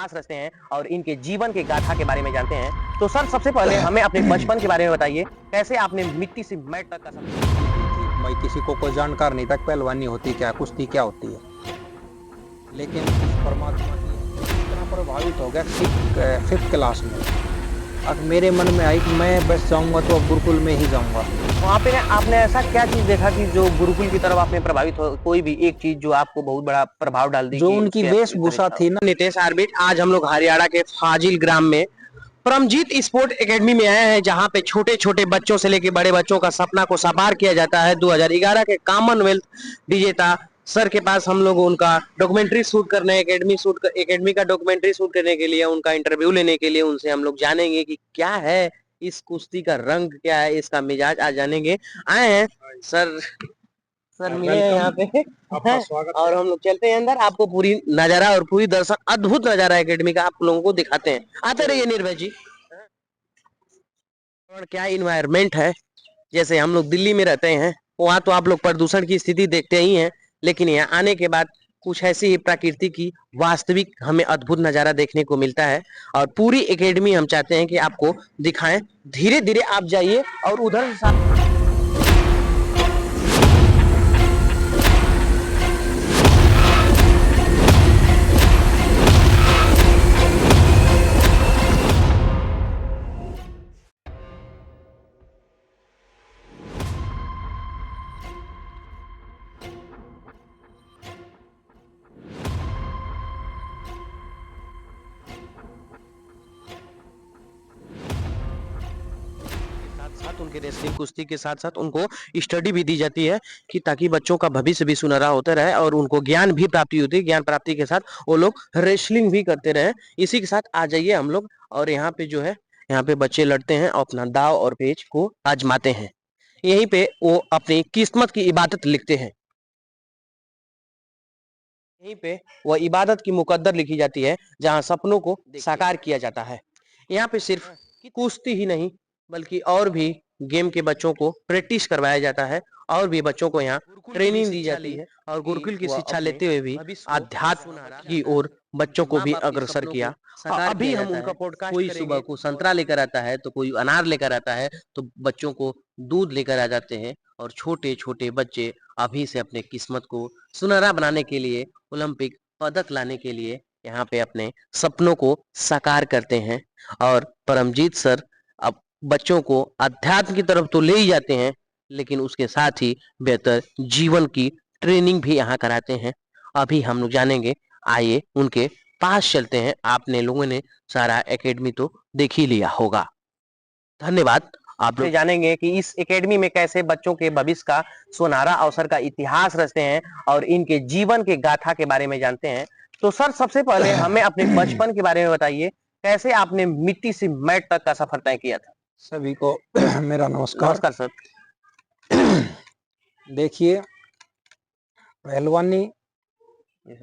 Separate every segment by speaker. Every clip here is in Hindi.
Speaker 1: इतिहास रचते हैं और इनके जीवन के गाथा के बारे में जानते हैं। तो सर सबसे पहले हमें अपने बचपन के बारे में बताइए, कैसे आपने मिट्टी से मैट तक का सफर।
Speaker 2: भाई किसी को कोई जानकार नहीं था पहलवानी होती क्या, कुश्ती क्या होती है, लेकिन इस परमात्मा की इतना प्रभावित हो गया फिफ्थ क्लास में। अब मेरे मन में आई कि मैं बस जाऊंगा तो अब गुरुकुल में ही जाऊंगा।
Speaker 1: वहाँ पे आपने ऐसा क्या चीज देखा कि जो गुरुकुल की तरफ आपने प्रभावित हो, कोई भी एक चीज जो आपको बहुत बड़ा प्रभाव डाल दी
Speaker 2: जो
Speaker 1: कि
Speaker 2: उनकी
Speaker 1: उसके
Speaker 2: वेशभूषा थी ना।
Speaker 1: नितेश आर्बिट, आज हम लोग हरियाणा के फाजिल ग्राम में परमजीत स्पोर्ट एकेडमी में आए हैं, जहां पे छोटे छोटे बच्चों से लेकर बड़े बच्चों का सपना को साकार किया जाता है। 2011 के कॉमनवेल्थ विजेता सर के पास हम लोग उनका डॉक्यूमेंट्री शूट करने, एकेडमी का डॉक्यूमेंट्री शूट करने के लिए, उनका इंटरव्यू लेने के लिए उनसे हम लोग जानेंगे कि क्या है इस कुश्ती का रंग, क्या है इसका मिजाज, आज जानेंगे। आए हैं सर, मिले हैं यहाँ पे,
Speaker 2: आपका स्वागत
Speaker 1: और हम लोग चलते हैं अंदर, आपको पूरी नजारा और पूरी दर्शन अद्भुत नजारा एकेडमी का आप लोगों को दिखाते हैं। आते रहिए निर्भय जी। और क्या इन्वायरमेंट है, जैसे हम लोग दिल्ली में रहते हैं, वहाँ तो आप लोग प्रदूषण की स्थिति देखते ही हैं, लेकिन यहाँ आने के बाद कुछ ऐसी ही प्रकृति की वास्तविक हमें अद्भुत नजारा देखने को मिलता है। और पूरी एकेडमी हम चाहते हैं कि आपको दिखाएं। धीरे धीरे आप जाइए और उधर साथ उनके रेसलिंग कुश्ती के साथ साथ उनको स्टडी भी दी जाती है कि ताकि बच्चों का भविष्य भी सुनहरा होता रहे और उनको ज्ञान भी प्राप्ति होती है। ज्ञान प्राप्ति के साथ वो लोग रेसलिंग भी करते रहे। इसी के साथ आ जाइए हम लोग, और यहाँ पे जो है, यहाँ पे बच्चे लड़ते हैं और अपना दाव और पेच को आजमाते हैं। यहीं पे वो अपनी किस्मत की इबादत लिखते हैं। यहीं पे वह इबादत की मुकद्दर लिखी जाती है, जहां सपनों को साकार किया जाता है। यहाँ पे सिर्फ कुश्ती ही नहीं बल्कि और भी गेम के बच्चों को प्रैक्टिस करवाया जाता है, और भी बच्चों को यहाँ ट्रेनिंग दी जाती है। और गुरुकुल की शिक्षा लेते हुए भी अध्यात्म की ओर बच्चों को भी अग्रसर किया। अभी हम उनका पॉडकास्ट कोई सुबह को संतरा लेकर आता है, तो कोई अनार लेकर आता है, तो बच्चों को दूध लेकर आ जाते हैं। और छोटे छोटे बच्चे अभी से अपने किस्मत को सुनहरा बनाने के लिए, ओलंपिक पदक लाने के लिए यहाँ पे अपने सपनों को साकार करते हैं। और परमजीत सर अब बच्चों को अध्यात्म की तरफ तो ले ही जाते हैं, लेकिन उसके साथ ही बेहतर जीवन की ट्रेनिंग भी यहाँ कराते हैं। अभी हम लोग जानेंगे, आइए उनके पास चलते हैं। आपने लोगों ने सारा एकेडमी तो देख ही लिया होगा। धन्यवाद। आप लोग जानेंगे कि इस एकेडमी में कैसे बच्चों के भविष्य का सुनहरा अवसर का इतिहास रचते हैं और इनके जीवन के गाथा के बारे में जानते हैं। तो सर सबसे पहले हमें अपने बचपन के बारे में बताइए, कैसे आपने मिट्टी से मैट तक का सफर तय किया था।
Speaker 2: सभी को मेरा नमस्कार।
Speaker 1: नमस्कार सर।
Speaker 2: देखिए, पहलवानी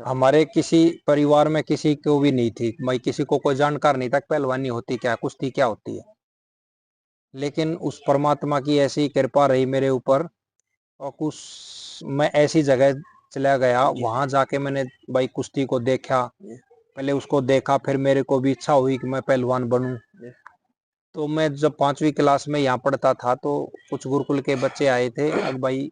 Speaker 2: हमारे किसी परिवार में किसी को भी नहीं थी। मैं किसी को कोई जानकार नहीं था पहलवानी होती क्या, कुश्ती क्या होती है, लेकिन उस परमात्मा की ऐसी कृपा रही मेरे ऊपर। और कुछ मैं ऐसी जगह चला गया, वहां जाके मैंने भाई कुश्ती को देखा। पहले उसको देखा, फिर मेरे को भी इच्छा हुई कि मैं पहलवान बनूं। तो मैं जब 5वीं क्लास में यहाँ पढ़ता था, तो कुछ गुरुकुल के बच्चे आए थे। अब भाई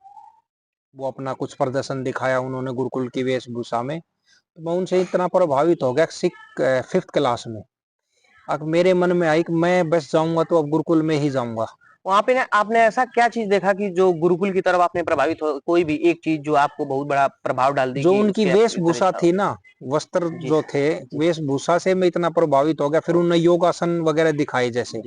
Speaker 2: वो अपना कुछ प्रदर्शन दिखाया उन्होंने गुरुकुल की वेशभूषा में, तो मैं उनसे इतना प्रभावित हो गया फिफ्थ क्लास में। अब मेरे मन में आई कि मैं बस जाऊंगा तो अब गुरुकुल में ही जाऊंगा।
Speaker 1: वहाँ पे आपने ऐसा क्या चीज देखा कि जो गुरुकुल की तरफ आपने प्रभावित हो, कोई भी एक चीज जो आपको बहुत बड़ा प्रभाव डाल दी
Speaker 2: जो
Speaker 1: कि
Speaker 2: उनकी वेशभूषा थी ना, वस्त्र जो थे, वेशभूषा से मैं इतना प्रभावित हो गया। फिर उन्होंने योगासन वगैरह दिखाए जैसे,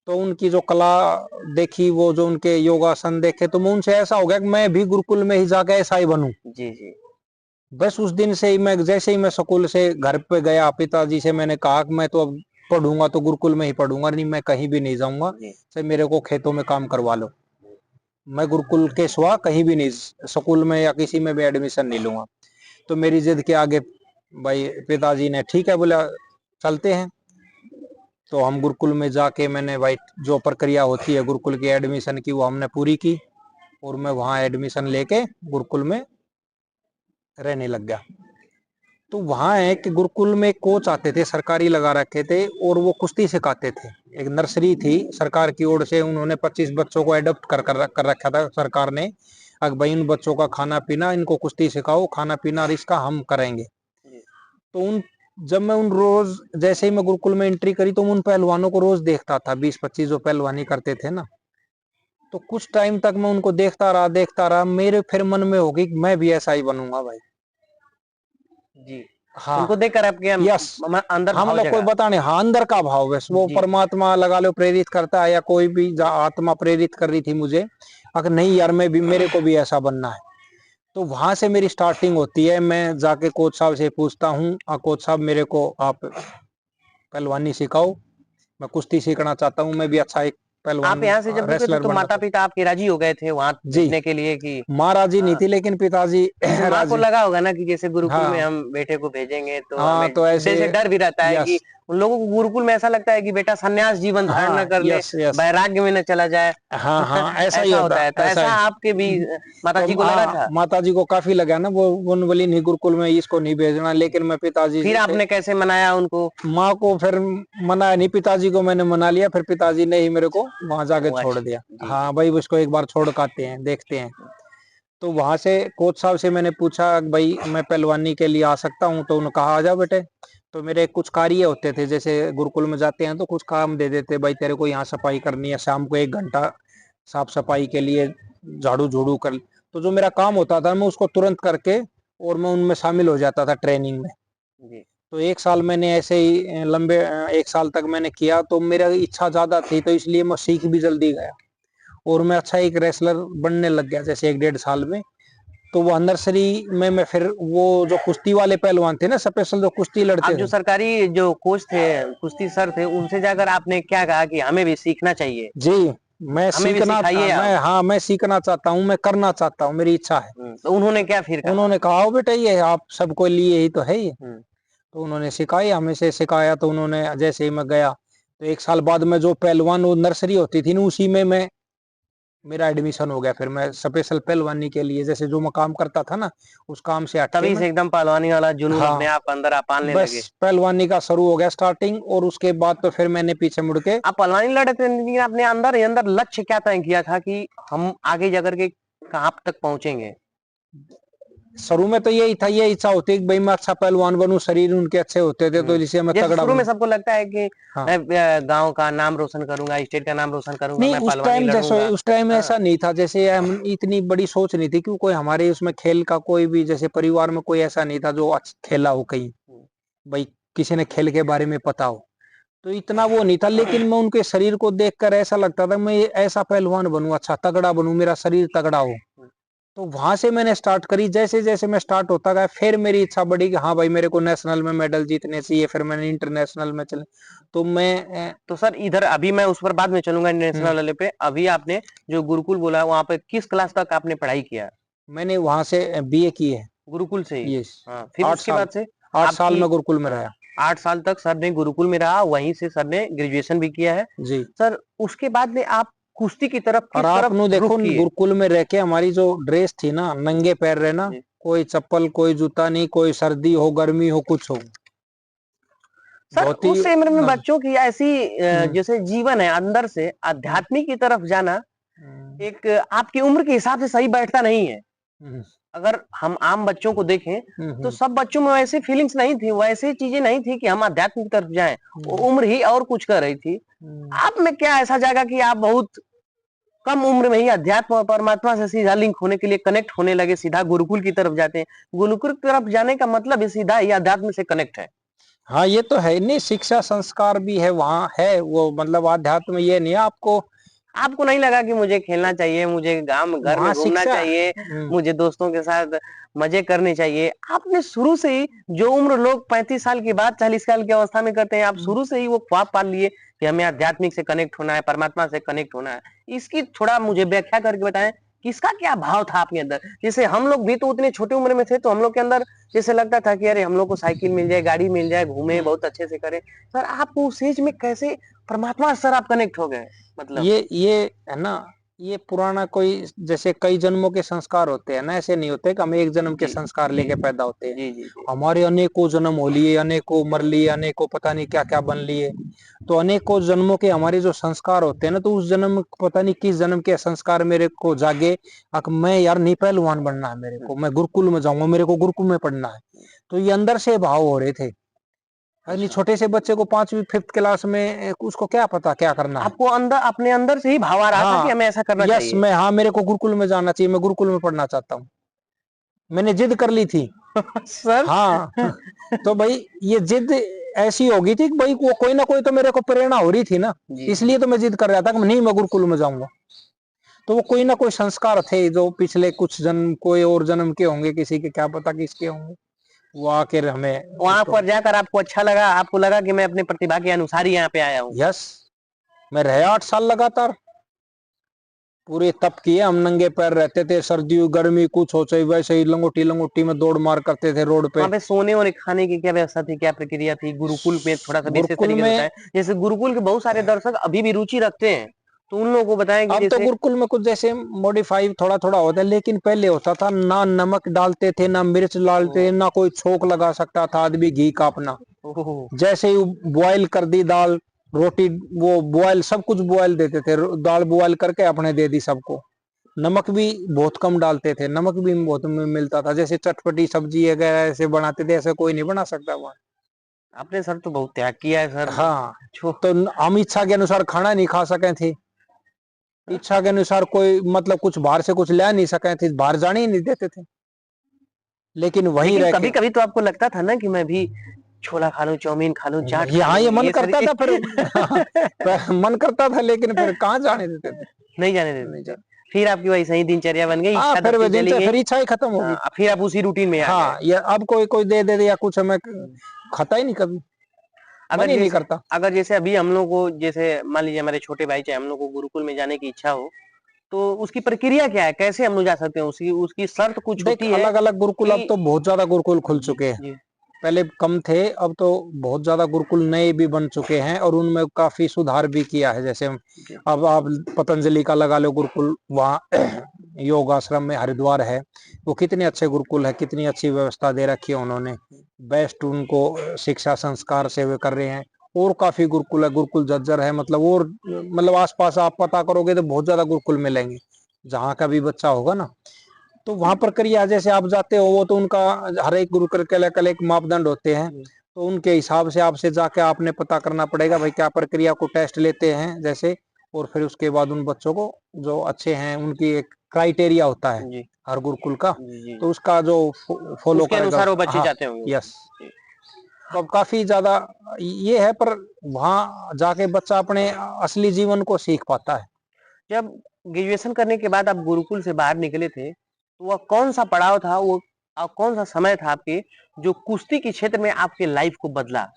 Speaker 2: तो उनकी जो कला देखी, वो जो उनके योगासन देखे, तो मैं उनसे ऐसा हो गया कि मैं भी गुरुकुल में ही जाकर ऐसा ही बनूं।
Speaker 1: जी जी।
Speaker 2: बस उस दिन से ही मैं, जैसे ही मैं स्कूल से घर पे गया, पिताजी से मैंने कहा कि मैं तो अब पढ़ूंगा तो गुरुकुल में ही पढ़ूंगा, नहीं मैं कहीं भी नहीं जाऊंगा, से मेरे को खेतों में काम करवा लो। मैं गुरुकुल के सिवा कहीं भी नहीं, स्कूल में या किसी में भी एडमिशन नहीं लूंगा। तो मेरी जिद के आगे भाई पिताजी ने ठीक है बोला, चलते हैं। तो हम गुरुकुल में जाके मैंने भाई जो प्रक्रिया होती है गुरुकुल की एडमिशन की, वो हमने पूरी की, और मैं वहां एडमिशन लेके गुरुकुल में रहने लग गया। तो वहाँ है कि गुरुकुल में कोच आते थे, सरकारी लगा रखे थे, और वो कुश्ती सिखाते थे। एक नर्सरी थी सरकार की ओर से, उन्होंने 25 बच्चों को एडॉप्ट कर रखा था सरकार ने। अब भाई उन बच्चों का खाना पीना, इनको कुश्ती सिखाओ, खाना पीना और इसका हम करेंगे। तो उन जब मैं उन रोज जैसे ही मैं गुरुकुल में एंट्री करी, तो मैं उन पहलवानों को रोज देखता था, 20-25 जो पहलवानी करते थे ना। तो कुछ टाइम तक मैं उनको देखता रहा, मेरे फिर मन में होगी कि मैं भी ऐसा ही बनूंगा भाई।
Speaker 1: जी।
Speaker 2: हाँ,
Speaker 1: उनको देखकर आपके
Speaker 2: यस,
Speaker 1: अंदर
Speaker 2: हम
Speaker 1: भाव
Speaker 2: लोग कोई
Speaker 1: जगा।
Speaker 2: बता नहीं, हाँ अंदर का भाव बस, वो
Speaker 1: जी।
Speaker 2: परमात्मा लगा लो प्रेरित करता है, या कोई भी आत्मा प्रेरित कर रही थी मुझे, अगर नहीं यार मैं भी, मेरे को भी ऐसा बनना है। तो वहां से मेरी स्टार्टिंग होती है। मैं जाके कोच साहब से पूछता हूँ, कोच साहब मेरे को आप पहलवानी सिखाओ, मैं कुश्ती सीखना चाहता हूँ, मैं भी अच्छा एक
Speaker 1: आप
Speaker 2: पहलवान
Speaker 1: यहाँ से जब रुके थे
Speaker 2: रेसलर
Speaker 1: तो
Speaker 2: बनना चाहता
Speaker 1: माता-पिता आपके राज़ी हो गए थे वहाँ
Speaker 2: हूँ। जी,
Speaker 1: भेजने के लिए कि
Speaker 2: माँ राजी नहीं
Speaker 1: हाँ,
Speaker 2: थी, लेकिन पिताजी
Speaker 1: लेकिन माँ को
Speaker 2: राजी।
Speaker 1: लगा होगा ना कि जैसे गुरुकुल में
Speaker 2: हाँ
Speaker 1: हम बेटे को भेजेंगे तो
Speaker 2: हाँ,
Speaker 1: हमें
Speaker 2: तो ऐसे,
Speaker 1: जैसे डर भी रहता है कि
Speaker 2: यस,
Speaker 1: उन लोगों को गुरुकुल में ऐसा लगता है कि बेटा सन्यास जीवन धारण ना
Speaker 2: हाँ,
Speaker 1: कर ले,
Speaker 2: यस यस,
Speaker 1: वैराग्य में ना चला जाए।
Speaker 2: हाँ हाँ, ऐसा ही
Speaker 1: ऐसा
Speaker 2: होता,
Speaker 1: होता है, तो
Speaker 2: ऐसा
Speaker 1: ऐसा
Speaker 2: ही।
Speaker 1: आपके भी
Speaker 2: तो
Speaker 1: माताजी को लगा था?
Speaker 2: माता जी को काफी लगा ना, वो बोली नहीं गुरुकुल में इसको नहीं भेजना, लेकिन मैं पिताजी
Speaker 1: फिर
Speaker 2: से,
Speaker 1: आपने कैसे मनाया उनको?
Speaker 2: माँ को फिर मना नहीं, पिताजी को मैंने मना लिया, फिर पिताजी ने ही मेरे को वहां जाके
Speaker 1: ओह!
Speaker 2: छोड़
Speaker 1: अच्छा।
Speaker 2: दिया।
Speaker 1: जी,
Speaker 2: हाँ भाई, उसको एक बार छोड़ के आते हैं, देखते हैं। तो वहां से कोच साहब से मैंने पूछा कि भाई मैं पहलवानी के लिए आ सकता हूँ, तो उन्होंने कहा आ जाओ बेटे। तो मेरे कुछ कार्य होते थे, जैसे गुरुकुल में जाते हैं तो कुछ काम दे देते, भाई तेरे को यहाँ सफाई करनी है, शाम को 1 घंटा साफ सफाई के लिए झाड़ू झूड़ू कर। तो जो मेरा काम होता था मैं उसको तुरंत करके, और मैं उनमें शामिल हो जाता था ट्रेनिंग में।
Speaker 1: जी।
Speaker 2: तो 1 साल मैंने ऐसे ही लंबे 1 साल तक मैंने किया, तो मेरा इच्छा ज्यादा थी, तो इसलिए मैं सीख भी जल्दी गया, और मैं अच्छा एक रेसलर बनने लग गया जैसे 1-1.5 साल में। तो वो नर्सरी में मैं फिर वो जो कुश्ती वाले पहलवान थे ना, स्पेशल जो कुश्ती
Speaker 1: आप
Speaker 2: लड़ते
Speaker 1: जो
Speaker 2: थे।
Speaker 1: सरकारी जो कोच थे, कुश्ती सर थे, उनसे जाकर आपने क्या कहा कि हमें भी सीखना चाहिए,
Speaker 2: जी, मैं
Speaker 1: हमें भी
Speaker 2: सीखना,
Speaker 1: सिखाइए आप?
Speaker 2: मैं, हाँ मैं सीखना चाहता हूँ, मैं करना चाहता हूँ, मेरी इच्छा है।
Speaker 1: तो उन्होंने क्या फिर कहा?
Speaker 2: उन्होंने कहा ओ बेटा ये आप सबको लिए ही तो है ये।
Speaker 1: हुँ।
Speaker 2: तो उन्होंने सिखाया, हमें से सिखाया, तो उन्होंने जैसे ही मैं गया, तो 1 साल बाद में जो पहलवान वो नर्सरी होती थी ना, उसी में मैं, मेरा एडमिशन हो गया। फिर मैं स्पेशल पहलवानी के लिए, जैसे जो मैं काम करता था ना, उस काम से हट के
Speaker 1: तभी
Speaker 2: मैं,
Speaker 1: से एकदम पहलवानी वाला जुनून
Speaker 2: हाँ,
Speaker 1: अपने आप अंदर आप पालने
Speaker 2: बस
Speaker 1: लगे।
Speaker 2: पहलवानी का शुरू हो गया स्टार्टिंग, और उसके बाद तो फिर मैंने पीछे मुड़ के,
Speaker 1: आप पहलवानी लड़े थे लेकिन आपने अंदर ही अंदर लक्ष्य क्या तय किया था कि हम आगे जाकर के कहाँ तक पहुँचेंगे?
Speaker 2: शुरू में तो यही था, ये इच्छा होती है कि भाई मैं अच्छा पहलवान बनूं, शरीर उनके अच्छे होते थे, तो जिससे मैं
Speaker 1: जैसे
Speaker 2: तगड़ा
Speaker 1: शुरू में
Speaker 2: बनूं।
Speaker 1: सबको लगता है कि
Speaker 2: हाँ,
Speaker 1: मैं गाँव का नाम रोशन करूँगा, स्टेट का नाम रोशन करूँगा,
Speaker 2: नहीं
Speaker 1: मैं
Speaker 2: उस
Speaker 1: पहलवानी
Speaker 2: टाइम, जैसे
Speaker 1: लड़ूँगा।
Speaker 2: उस टाइम
Speaker 1: हाँ,
Speaker 2: ऐसा नहीं था, जैसे हम इतनी बड़ी सोच नहीं थी, क्यों कोई हमारे उसमें खेल का कोई भी, जैसे परिवार में कोई ऐसा नहीं था जो खेला हो कहीं,
Speaker 1: हुँ,
Speaker 2: भाई किसी ने खेल के बारे में पता हो, तो इतना वो नहीं था। लेकिन मैं उनके शरीर को देखकर ऐसा लगता था मैं ऐसा पहलवान बनूं, अच्छा तगड़ा बनूं, मेरा शरीर तगड़ा हो।
Speaker 1: हुँ।
Speaker 2: तो वहां से मैंने स्टार्ट करी, जैसे जैसे मैं स्टार्ट होता गया, फिर मेरी इच्छा बढ़ी कि हाँ भाई मेरे को नेशनल में मेडल जीतने चाहिए, फिर मैंने इंटरनेशनल में चले। तो मैं
Speaker 1: तो सर इधर अभी मैं उस पर बाद में चलूँगा
Speaker 2: हम्म,
Speaker 1: इंटरनेशनल वाले पे। अभी आपने जो गुरुकुल बोला वहाँ पे किस क्लास तक आपने पढ़ाई किया?
Speaker 2: मैंने वहां से बीए की है।
Speaker 1: गुरुकुल से ही?
Speaker 2: यस,
Speaker 1: हाँ, फिर
Speaker 2: आठ
Speaker 1: उसके
Speaker 2: साल
Speaker 1: बाद से
Speaker 2: 8 साल
Speaker 1: आपकी
Speaker 2: में गुरुकुल में
Speaker 1: हाँ,
Speaker 2: रहा।
Speaker 1: 8 साल तक सर ने गुरुकुल में रहा, वहीं से सर ने ग्रेजुएशन भी किया है।
Speaker 2: जी,
Speaker 1: सर उसके बाद में आप कुश्ती की तरफ
Speaker 2: और
Speaker 1: किस
Speaker 2: आप
Speaker 1: तरफ
Speaker 2: नु देखो
Speaker 1: रुख किए?
Speaker 2: गुरुकुल में रह के हमारी जो ड्रेस थी ना,
Speaker 1: जी,
Speaker 2: नंगे पैर रहना,
Speaker 1: जी।
Speaker 2: कोई चप्पल कोई जूता नहीं, कोई सर्दी हो गर्मी हो कुछ हो,
Speaker 1: सर
Speaker 2: धोती।
Speaker 1: उस उम्र में बच्चों की ऐसी
Speaker 2: हम्म,
Speaker 1: जैसे जीवन है अंदर से
Speaker 2: हम्म,
Speaker 1: आध्यात्मिक की तरफ जाना
Speaker 2: हम्म,
Speaker 1: एक आपकी उम्र के हिसाब से सही बैठता नहीं है।
Speaker 2: हम्म,
Speaker 1: अगर हम आम बच्चों को देखें तो
Speaker 2: हम्म,
Speaker 1: सब बच्चों में वैसी फीलिंग्स नहीं थी, वैसी चीजें नहीं थी कि हम आध्यात्म की तरफ जाएं। वो
Speaker 2: हम्म,
Speaker 1: उम्र ही और कुछ कर रही थी।
Speaker 2: हम्म।
Speaker 1: आप में क्या ऐसा जागा कि आप बहुत कम उम्र में ही अध्यात्म और परमात्मा से सीधा लिंक होने के लिए कनेक्ट होने लगे, सीधा गुरुकुल की तरफ जाते हैं? गुरुकुल की तरफ जाने का मतलब ही सीधा ही अध्यात्म से कनेक्ट है।
Speaker 2: हाँ ये तो है, नहीं शिक्षा संस्कार भी है वहाँ है, वो मतलब अध्यात्म ये नहीं है आपको।
Speaker 1: आपको नहीं लगा कि मुझे खेलना चाहिए, मुझे गाँव में घर में
Speaker 2: वहाँ
Speaker 1: घूमना
Speaker 2: शिक्षा,
Speaker 1: चाहिए, मुझे दोस्तों के साथ मजे करने चाहिए? आपने शुरू से ही जो उम्र लोग 35 साल के बाद 40 साल की अवस्था में करते हैं, आप शुरू से ही वो ख्वाब पाल लिए कि हमें आध्यात्मिक से कनेक्ट होना है, परमात्मा से कनेक्ट होना है। इसकी थोड़ा मुझे व्याख्या करके बताएँ, कि इसका क्या भाव था आपके अंदर? जैसे हम लोग भी तो उतने छोटे उम्र में थे, तो हम लोग के अंदर जैसे लगता था कि अरे हम लोग को साइकिल मिल जाए, गाड़ी मिल जाए, घूमें, बहुत अच्छे से करें। सर आप उस एज में कैसे परमात्मा से सर आप कनेक्ट हो गए? मतलब
Speaker 2: ये है ना, ये पुराना कोई जैसे कई जन्मों के संस्कार होते हैं ना, ऐसे नहीं होते कि हम एक जन्म के
Speaker 1: जी
Speaker 2: संस्कार
Speaker 1: जी
Speaker 2: लेके पैदा होते हैं।
Speaker 1: जी जी जी
Speaker 2: हमारे अनेकों जन्म हो लिए, अनेकों मर लिए, अनेकों पता नहीं क्या क्या बन लिए। तो अनेकों जन्मों के हमारे जो संस्कार होते हैं ना, तो उस जन्म पता नहीं किस जन्म के संस्कार मेरे को जागे, मैं यार नहीं पहलवान बनना है मेरे को, मैं गुरुकुल में जाऊंगा, मेरे को गुरुकुल में पढ़ना है। तो ये अंदर से भाव हो रहे थे। यानी
Speaker 1: अच्छा।
Speaker 2: छोटे से बच्चे को 5वीं 5th क्लास में उसको क्या पता क्या करना है।
Speaker 1: आपको अंदर अपने अंदर से ही भाव आ रहा था कि
Speaker 2: हाँ,
Speaker 1: हमें ऐसा करना
Speaker 2: यस,
Speaker 1: चाहिए।
Speaker 2: मैं, हाँ, मेरे को गुरुकुल में जाना चाहिए, मैं गुरुकुल में पढ़ना चाहता हूँ। मैंने जिद कर ली थी।
Speaker 1: सर।
Speaker 2: हाँ। तो भाई ये जिद ऐसी हो गई थी कि भाई वो कोई ना कोई तो मेरे को प्रेरणा हो रही थी ना,
Speaker 1: जी जी
Speaker 2: इसलिए तो मैं जिद कर रहा था कि नहीं, मैं गुरुकुल में जाऊंगा। तो वो कोई ना कोई संस्कार थे जो पिछले कुछ जन्म, कोई और जन्म के होंगे, किसी के क्या पता किसके होंगे, वो आकर हमें
Speaker 1: वहां
Speaker 2: उसको।
Speaker 1: पर जाकर आपको अच्छा लगा, आपको लगा कि मैं अपनी प्रतिभा के अनुसार ही यहाँ पे आया हूँ।
Speaker 2: यस, मैं रहे 8 साल लगातार, पूरे तप किए हम, नंगे पैर रहते थे, सर्दी गर्मी कुछ हो चाहे, वैसे ही लंगोटी लंगोटी में दौड़ मार करते थे रोड पे।
Speaker 1: वहाँ पे सोने और खाने की क्या व्यवस्था थी, क्या प्रक्रिया थी गुरुकुल में, थोड़ा सा विशेष
Speaker 2: गुरुकुल
Speaker 1: तरीके से
Speaker 2: में,
Speaker 1: बताएं। जैसे गुरुकुल के बहुत सारे दर्शक अभी भी रुचि रखते हैं, तो उन लोगों को बताएं कि
Speaker 2: अब तो
Speaker 1: जैसे।
Speaker 2: गुरुकुल में कुछ जैसे मॉडिफाई थोड़ा थोड़ा होता है, लेकिन पहले होता था ना, नमक डालते थे ना मिर्च डालते थे,
Speaker 1: ओह,
Speaker 2: ना कोई छोंक लगा सकता था आदमी घी का अपना।
Speaker 1: ओह,
Speaker 2: जैसे ही बॉयल कर दी दाल, रोटी, वो बॉयल, सब कुछ बॉयल देते थे, दाल बॉयल करके अपने दे दी सबको। नमक भी बहुत कम डालते थे, नमक भी बहुत मिलता था, जैसे चटपटी सब्जी वगैरह ऐसे बनाते थे, ऐसे कोई नहीं बना सकता वहाँ।
Speaker 1: आपने सर तो बहुत त्याग किया है सर।
Speaker 2: हाँ,
Speaker 1: जो
Speaker 2: तो हम इच्छा के अनुसार खाना नहीं खा सके थे, इच्छा के अनुसार कोई मतलब कुछ बाहर से कुछ ले नहीं सके थे, बाहर जाने ही नहीं देते थे, लेकिन वहीं
Speaker 1: लेकिन
Speaker 2: रह के।
Speaker 1: कभी कभी तो आपको लगता था ना कि मैं भी छोला खा लूं, चाउमीन खा लूं, चाट खा
Speaker 2: यहाँ
Speaker 1: लूं,
Speaker 2: ये मन
Speaker 1: ये सारी
Speaker 2: करता था फिर।
Speaker 1: चीज।
Speaker 2: मन करता था, लेकिन फिर कहाँ जाने देते थे।
Speaker 1: नहीं जाने देते
Speaker 2: नहीं
Speaker 1: थे।
Speaker 2: जाने।
Speaker 1: फिर आपकी वैसे ही दिनचर्या बन गई,
Speaker 2: हाँ,
Speaker 1: इच्छा
Speaker 2: फिर वे
Speaker 1: दबती
Speaker 2: दिन
Speaker 1: चली
Speaker 2: से
Speaker 1: गई।
Speaker 2: फिर इच्छा ही खत्म हो गई।
Speaker 1: फिर आप उसी रूटीन में आ गए।
Speaker 2: हाँ, ये अब कोई कोई दे दे या कुछ, हमें खाता ही नहीं कभी, मन
Speaker 1: अगर
Speaker 2: ही नहीं
Speaker 1: जैसे
Speaker 2: करता।
Speaker 1: अगर जैसे अभी हम लोग को, जैसे मान लीजिए हमारे छोटे भाई, चाहे हम लोग को गुरुकुल में जाने की इच्छा हो, तो उसकी प्रक्रिया क्या है, कैसे हम लोग जा सकते हैं, उसकी उसकी शर्त कुछ
Speaker 2: देख,
Speaker 1: होती है
Speaker 2: अलग अलग गुरुकुल, अब
Speaker 1: कि।
Speaker 2: तो बहुत ज्यादा गुरुकुल खुल
Speaker 1: जी
Speaker 2: चुके हैं।
Speaker 1: जी
Speaker 2: पहले कम थे, अब तो बहुत ज्यादा गुरुकुल नए भी बन चुके हैं, और उनमें काफी सुधार भी किया है। जैसे
Speaker 1: जी
Speaker 2: अब आप पतंजलि का लगा लो गुरुकुल, वहाँ योग आश्रम में हरिद्वार है, वो कितने अच्छे गुरुकुल है, कितनी अच्छी व्यवस्था दे रखी है उन्होंने, बेस्ट उनको शिक्षा संस्कार से वे कर रहे हैं। और काफी गुरुकुल है, गुरुकुल झज्जर है, मतलब और मतलब आसपास आप पता करोगे तो बहुत ज्यादा गुरुकुल मिलेंगे, जहाँ का भी बच्चा होगा ना। तो वहां प्रक्रिया, जैसे आप जाते हो, वो तो उनका हर एक गुरुकुल के अलग अलग मापदंड होते हैं,
Speaker 1: जी
Speaker 2: तो उनके हिसाब से आपसे जाके आपने पता करना पड़ेगा भाई क्या प्रक्रिया को टेस्ट लेते हैं जैसे। और फिर उसके बाद उन बच्चों को जो अच्छे हैं, उनकी एक क्राइटेरिया होता है
Speaker 1: जी
Speaker 2: हर गुरुकुल का,
Speaker 1: जी जी
Speaker 2: तो उसका जो फॉलो
Speaker 1: उसके
Speaker 2: करेगा।
Speaker 1: अनुसार वो बच्चे
Speaker 2: हाँ,
Speaker 1: जाते होंगे
Speaker 2: यस।
Speaker 1: उसमें। जी।
Speaker 2: तो अब काफी ज्यादा ये है, पर वहां जाके बच्चा अपने असली जीवन को सीख पाता है।
Speaker 1: जब ग्रेजुएशन करने के बाद आप गुरुकुल से बाहर निकले थे, तो वह कौन सा पड़ाव था, वो कौन सा समय था आपके, जो कुश्ती के क्षेत्र में आपके लाइफ को बदला,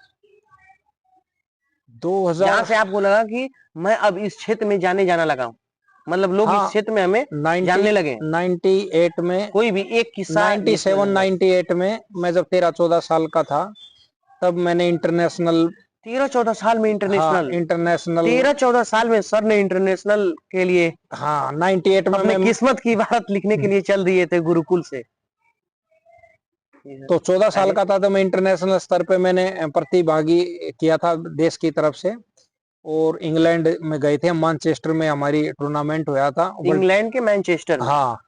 Speaker 1: जहां
Speaker 2: 2000,
Speaker 1: से आपको लगा कि मैं अब इस क्षेत्र में जाना लगा हूँ, मतलब लोग इस
Speaker 2: हाँ,
Speaker 1: क्षेत्र में हमें
Speaker 2: 90
Speaker 1: जानने लगे।
Speaker 2: 98 में,
Speaker 1: कोई भी एक किस्सा जिसके
Speaker 2: 97
Speaker 1: वजह से।
Speaker 2: 98 में मैं जब 13-14 साल का था, तब मैंने इंटरनेशनल,
Speaker 1: 13-14 साल में
Speaker 2: हाँ,
Speaker 1: इंटरनेशनल।
Speaker 2: इंटरनेशनल,
Speaker 1: 13-14 साल में सर ने इंटरनेशनल के लिए
Speaker 2: हाँ, 98 में
Speaker 1: अपने
Speaker 2: मैं,
Speaker 1: किस्मत की बात लिखने के लिए चल दिए थे गुरुकुल से। जी सर,
Speaker 2: तो 14 साल
Speaker 1: आगे।
Speaker 2: का था, तो मैं इंटरनेशनल स्तर पे मैंने प्रतिभागी किया था देश की तरफ से, और इंग्लैंड में गए थे, मैनचेस्टर में हमारी टूर्नामेंट हुआ था, वर्ल्ड,
Speaker 1: इंग्लैंड के मैनचेस्टर में।
Speaker 2: हाँ,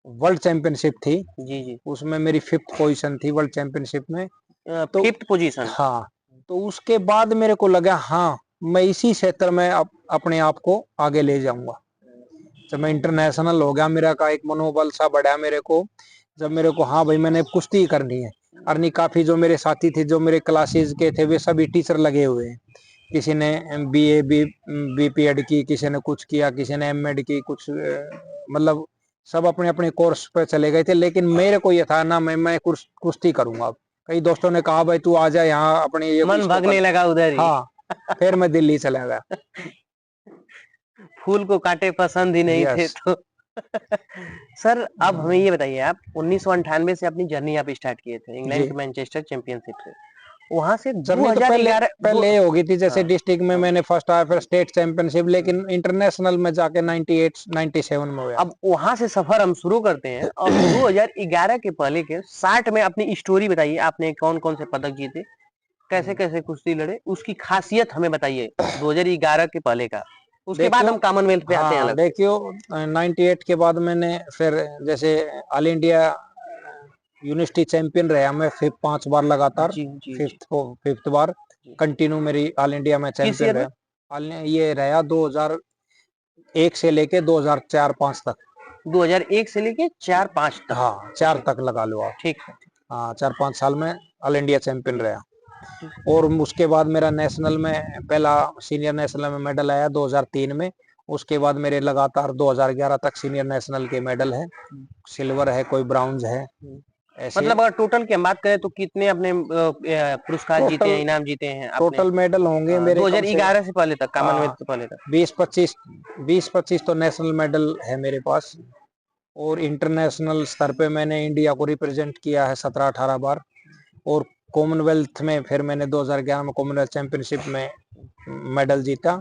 Speaker 2: वर्ल्ड चैंपियनशिप थी।
Speaker 1: जी जी।
Speaker 2: उसमें मेरी 5th पोजीशन थी वर्ल्ड चैंपियनशिप में। तो
Speaker 1: 5th पोजीशन।
Speaker 2: हाँ, तो उसके बाद मेरे को लगा, हाँ, मैं इसी क्षेत्र में अपने आप को आगे ले जाऊंगा। जब मैं इंटरनेशनल हो गया, मेरा का एक मनोबल सा बढ़ा मेरे को, जब मेरे को, हाँ भाई, मैंने कुश्ती करनी है। अर्नी काफी जो मेरे साथी थे, जो मेरे क्लासेस के थे, वे सभी टीचर लगे हुए हैं। किसी ने बीए बीपीएड की, किसी ने कुछ किया, किसी ने एमएड की, कुछ मतलब सब अपने अपने कोर्स पे चले गए थे, लेकिन मेरे को ये था ना, मैं कुश्ती करूंगा अब। कई दोस्तों ने कहा भाई तू आ जा यहाँ अपने ये
Speaker 1: मन
Speaker 2: इसको कर।
Speaker 1: भगने लगा उधर ही।
Speaker 2: हाँ, फिर मैं दिल्ली चला गया।
Speaker 1: फूल को कांटे पसंद ही नहीं थे
Speaker 2: यस।
Speaker 1: तो। सर अब हमें ये बताइए, आप 1998 से अपनी जर्नी आप स्टार्ट किए थे
Speaker 2: जी।
Speaker 1: इंग्लैंड के मैनचेस्टर चैंपियनशिप से, वहां से
Speaker 2: जर्नी तो पहले
Speaker 1: 2011
Speaker 2: पहले होगी थी, जैसे
Speaker 1: हाँ,
Speaker 2: डिस्ट्रिक्ट में मैंने फर्स्ट आया, फिर स्टेट चैंपियनशिप, लेकिन इंटरनेशनल में जाके 98 97 में हुआ।
Speaker 1: अब वहां से सफर हम शुरू करते हैं और 2011 के पहले के 60 में अपनी स्टोरी बताइए। आपने कौन कौन से पदक जीते, कैसे कैसे कुश्ती लड़े, उसकी खासियत हमें बताइए 2011 के पहले का। उसके बाद
Speaker 2: देखियो,
Speaker 1: हम कॉमनवेल्थ पे आते हैं
Speaker 2: हाँ
Speaker 1: अलग से।
Speaker 2: देखियो, 98 के बाद मैंने फिर जैसे ऑल इंडिया यूनिवर्सिटी चैंपियन रहा मैं, फिर 5 बार लगातार,
Speaker 1: जी जी जी
Speaker 2: फिफ्थ बार
Speaker 1: जी।
Speaker 2: कंटिन्यू मेरी ऑल इंडिया में
Speaker 1: किस
Speaker 2: चैंपियन
Speaker 1: ईयर में?
Speaker 2: रहा। ये रहा 2001 से लेके 2004-5 तक।
Speaker 1: 2001 से लेके 4-5 तक।
Speaker 2: हाँ 4
Speaker 1: ओके,
Speaker 2: तक लगा लो आप।
Speaker 1: ठीक है।
Speaker 2: हाँ 4-5 साल में ऑल इंडिया चैंपियन
Speaker 1: ठीक
Speaker 2: रहा।
Speaker 1: ठीक।
Speaker 2: और उसके बाद मेरा नेशनल में पहला सीनियर नेशनल में मेडल आया 2003 में। उसके बाद मेरे लगातार 2011 तक सीनियर नेशनल के मेडल है, सिल्वर है, कोई ब्राउन्ज है, ऐसे।
Speaker 1: मतलब अगर टोटल की हम बात करें तो कितने अपने पुरस्कार जीते
Speaker 2: टोटल
Speaker 1: हैं, इनाम जीते हैं आपने?
Speaker 2: टोटल मेडल होंगे मेरे कम से
Speaker 1: 2011 से पहले तक, कॉमनवेल्थ
Speaker 2: हाँ
Speaker 1: से पहले तक।
Speaker 2: 20-25, 20-25 तो नेशनल मेडल है मेरे पास। और इंटरनेशनल स्तर पे मैंने इंडिया को रिप्रेजेंट किया है 17-18 बार। और कॉमनवेल्थ में फिर मैंने 2011 में कॉमनवेल्थ चैंपियनशिप में मेडल जीता।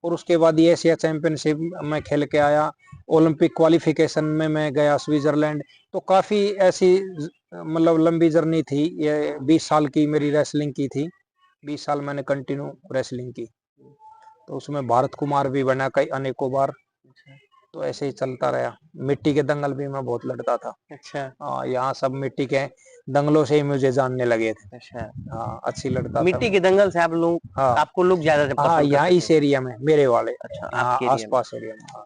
Speaker 2: और उसके बाद ये एशिया चैंपियनशिप में खेल के आया। ओलंपिक क्वालिफिकेशन में मैं गया स्विट्जरलैंड। तो काफी ऐसी मतलब लंबी जर्नी थी ये। 20 साल की मेरी रेसलिंग की थी, 20 साल मैंने कंटिन्यू रेसलिंग की। तो उसमें भारत कुमार भी बना कई अनेकों बार। तो ऐसे ही चलता रहा। मिट्टी के दंगल भी मैं बहुत लड़ता था।
Speaker 1: अच्छा
Speaker 2: यहाँ सब मिट्टी के दंगलों से ही मुझे जानने लगे थे।
Speaker 1: अच्छा।
Speaker 2: हाँ अच्छी लड़ता था
Speaker 1: मिट्टी
Speaker 2: मैं।
Speaker 1: के दंगल से आप लोग,
Speaker 2: हाँ
Speaker 1: आपको लोग ज्यादा
Speaker 2: हाँ
Speaker 1: पसंद
Speaker 2: यहाँ
Speaker 1: करते थे?
Speaker 2: इस एरिया में मेरे वाले,
Speaker 1: अच्छा,
Speaker 2: यहाँ
Speaker 1: आपके एरिया में।
Speaker 2: आसपास एरिया में। हाँ।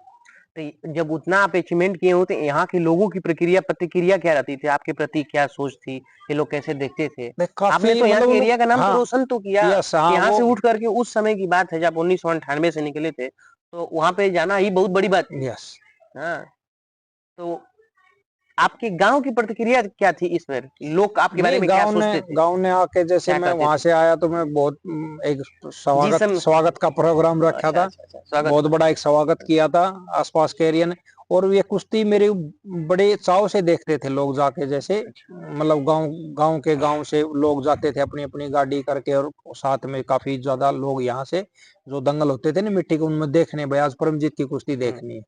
Speaker 1: तो जब उतना आप अचीवमेंट किए हो तो यहाँ के लोगों की प्रक्रिया प्रतिक्रिया क्या रहती थी आपके प्रति, क्या सोच थी, ये लोग कैसे देखते थे?
Speaker 2: देख
Speaker 1: आपने
Speaker 2: काफी
Speaker 1: तो यहाँ
Speaker 2: मतलब
Speaker 1: के
Speaker 2: उन
Speaker 1: एरिया का नाम तो
Speaker 2: हाँ
Speaker 1: रोशन तो किया।
Speaker 2: यस हाँ
Speaker 1: यहाँ
Speaker 2: वो
Speaker 1: से उठ करके उस समय की बात है जब 1998 से निकले थे, तो वहां पे जाना ही बहुत बड़ी बात थी।
Speaker 2: यस।
Speaker 1: हाँ, तो आपके गांव की प्रतिक्रिया क्या थी इस पर? लोग आपके बारे
Speaker 2: नहीं
Speaker 1: में क्या सोचते थे,
Speaker 2: गांव ने आके जैसे
Speaker 1: क्या
Speaker 2: मैं
Speaker 1: कहते
Speaker 2: वहां
Speaker 1: थे?
Speaker 2: से आया तो मैं बहुत एक
Speaker 1: जी
Speaker 2: स्वागत
Speaker 1: सम
Speaker 2: स्वागत का प्रोग्राम रखा
Speaker 1: अच्छा
Speaker 2: था।
Speaker 1: अच्छा अच्छा, स्वागत
Speaker 2: बहुत
Speaker 1: था।
Speaker 2: बड़ा एक स्वागत किया था आसपास के एरिया ने। और ये कुश्ती मेरे बड़े चाव से देखते थे लोग जाके, जैसे
Speaker 1: अच्छा
Speaker 2: मतलब गांव से लोग जाते थे अपनी अपनी गाड़ी करके। और साथ में काफी ज्यादा लोग यहाँ से जो दंगल होते थे ना मिट्टी के, उनमें देखने भाई आज परमजीत की कुश्ती देखनी है।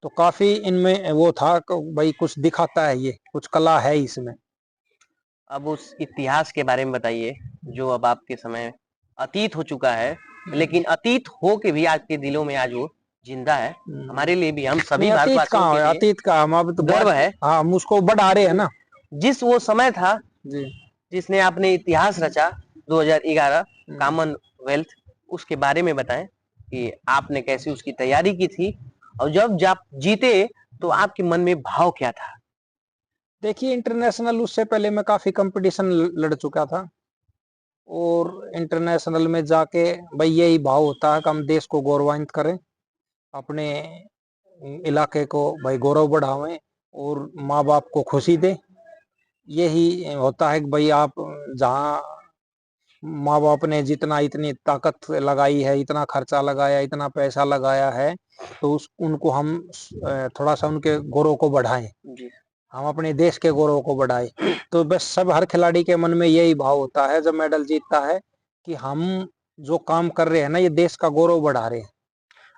Speaker 2: तो काफी इनमें वो था भाई कुछ दिखाता है, ये कुछ कला है इसमें।
Speaker 1: अब उस इतिहास के बारे में बताइए जो अब आपके समय अतीत हो चुका है, लेकिन अतीत हो के भी आज के दिलों में आज वो जिंदा है। हमारे लिए भी, हम
Speaker 2: नहीं
Speaker 1: सभी
Speaker 2: अतीत
Speaker 1: भारतवासियों
Speaker 2: कहाँ
Speaker 1: के
Speaker 2: है,
Speaker 1: लिए
Speaker 2: अतीत का हम अब तो
Speaker 1: गर्व
Speaker 2: बात,
Speaker 1: है।
Speaker 2: हाँ हम उसको बढ़ा रहे हैं ना।
Speaker 1: जिस वो समय था
Speaker 2: जी।
Speaker 1: जिसने आपने इतिहास रचा, 2011
Speaker 2: हम्म।
Speaker 1: कॉमनवेल्थ, उसके बारे में बताएं कि आपने कैसे उसकी तैयारी की थी और जब आप जीते तो आपके मन में भाव क्या था?
Speaker 2: देखिए इंटरनेशनल उससे पहले मैं काफी कंपटीशन लड़ चुका था। और इंटरनेशनल में जाके भाई यही भाव होता है कि हम देश को गौरवान्वित करें, अपने इलाके को भाई गौरव बढ़ावें, और माँ बाप को खुशी दें। यही होता है कि भाई आप जहाँ माँ बाप ने जितना इतनी ताकत लगाई है, इतना खर्चा लगाया, इतना पैसा लगाया है, तो उस उनको हम थोड़ा सा उनके गौरव को बढ़ाएं,
Speaker 1: जी
Speaker 2: हम अपने देश के गौरव को बढ़ाएं। तो बस सब हर खिलाड़ी के मन में यही भाव होता है जब मेडल जीतता है कि हम जो काम कर रहे हैं ना, ये देश का गौरव बढ़ा रहे हैं।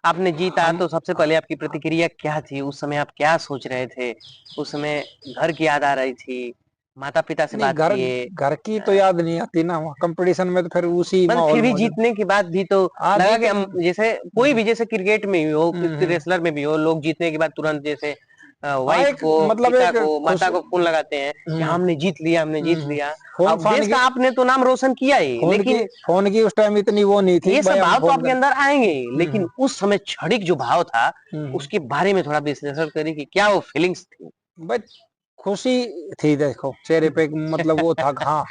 Speaker 1: आपने जीता
Speaker 2: हम
Speaker 1: तो सबसे पहले आपकी प्रतिक्रिया क्या थी? उस समय आप क्या सोच रहे थे? उस समय घर की याद आ रही थी, माता पिता से
Speaker 2: नहीं
Speaker 1: बात किए?
Speaker 2: घर की तो याद नहीं आती ना, वहाँ कंपटीशन में तो फिर उसी
Speaker 1: मतलब फिर
Speaker 2: माहौल
Speaker 1: भी
Speaker 2: में
Speaker 1: जीतने के बाद भी तो
Speaker 2: हाँ
Speaker 1: लगा
Speaker 2: जीत।
Speaker 1: कि हम, जैसे कोई भी, जैसे क्रिकेट में भी हो, किसी
Speaker 2: हम्म।
Speaker 1: रेसलर में भी हो, लोग जीतने के बाद तुरंत जैसे
Speaker 2: हाँ
Speaker 1: वाइफ
Speaker 2: एक
Speaker 1: को,
Speaker 2: मतलब
Speaker 1: पिता
Speaker 2: एक
Speaker 1: को,
Speaker 2: खुश।
Speaker 1: माता को फोन लगाते हैं कि
Speaker 2: हम्म।
Speaker 1: हमने जीत लिया, हमने जीत लिया।
Speaker 2: फोन
Speaker 1: अब
Speaker 2: फान
Speaker 1: देश
Speaker 2: की
Speaker 1: का आपने तो नाम रोशन किया ही, लेकिन
Speaker 2: फोन की उस टाइम इतनी वो नहीं थी
Speaker 1: ये
Speaker 2: भाई
Speaker 1: सब
Speaker 2: हम
Speaker 1: भाव तो
Speaker 2: फोन
Speaker 1: आपके
Speaker 2: कर।
Speaker 1: अंदर आएंगे ही,
Speaker 2: हम्म।
Speaker 1: लेकिन उस समय क्षणिक जो भाव था
Speaker 2: हम्म।
Speaker 1: उसके बारे में थोड़ा विश्लेषण करें कि क्या वो फीलिंग्स थी?
Speaker 2: बस खुशी थी, देखो चेहरे पे मतलब वो था हाँ,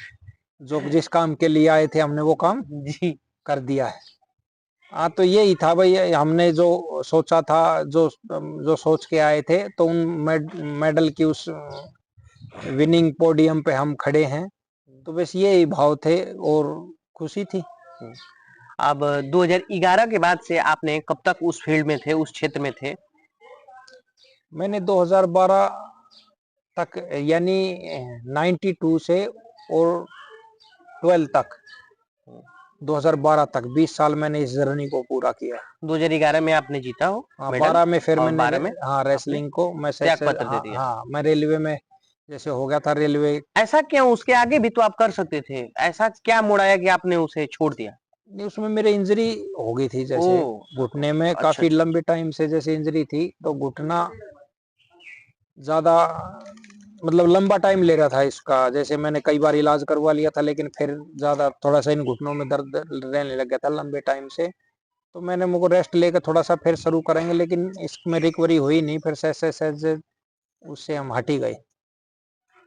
Speaker 2: जो जिस काम के लिए आए थे हमने वो काम
Speaker 1: जी
Speaker 2: कर दिया है। हाँ तो यही था भाई, हमने जो सोचा था, जो सोच के आए थे, तो उन मेडल की उस विनिंग पोडियम पे हम खड़े हैं। तो बस यही भाव थे और खुशी थी।
Speaker 1: अब 2011 के बाद से आपने कब तक उस फील्ड में थे, उस क्षेत्र में थे?
Speaker 2: मैंने 2012 तक यानी 92 से और 12 तक, 2012 तक 20 साल मैंने इस जर्नी को पूरा किया।
Speaker 1: 2011 में आपने जीता हो
Speaker 2: हाँ,
Speaker 1: मेडल
Speaker 2: 12 में फिर
Speaker 1: और
Speaker 2: मैंने
Speaker 1: 12 में
Speaker 2: हाँ
Speaker 1: आपने
Speaker 2: रेसलिंग को मैं
Speaker 1: त्याग पत्र दे
Speaker 2: हाँ
Speaker 1: दिया।
Speaker 2: हाँ मैं रेलवे में जैसे हो गया था रेलवे।
Speaker 1: ऐसा क्यों? उसके आगे भी तो आप कर सकते थे, ऐसा क्या मोड़ आया कि आपने उसे छोड़ दिया?
Speaker 2: नहीं, उसमें मेरे इंजरी हो गई थी, जैसे
Speaker 1: ओह!
Speaker 2: घुटने में
Speaker 1: अच्छा,
Speaker 2: काफी लंबे टाइम से जैसे इंजरी थी, तो घुटना ज्यादा मतलब लंबा टाइम ले रहा था इसका। जैसे मैंने कई बार इलाज करवा लिया था, लेकिन फिर ज्यादा थोड़ा सा इन घुटनों में दर्द रहने लग गया था लंबे टाइम से। तो मैंने मुझको रेस्ट लेकर थोड़ा सा फिर शुरू करेंगे, लेकिन इसमें रिकवरी हुई नहीं, फिर सहज उससे हम हट ही गए।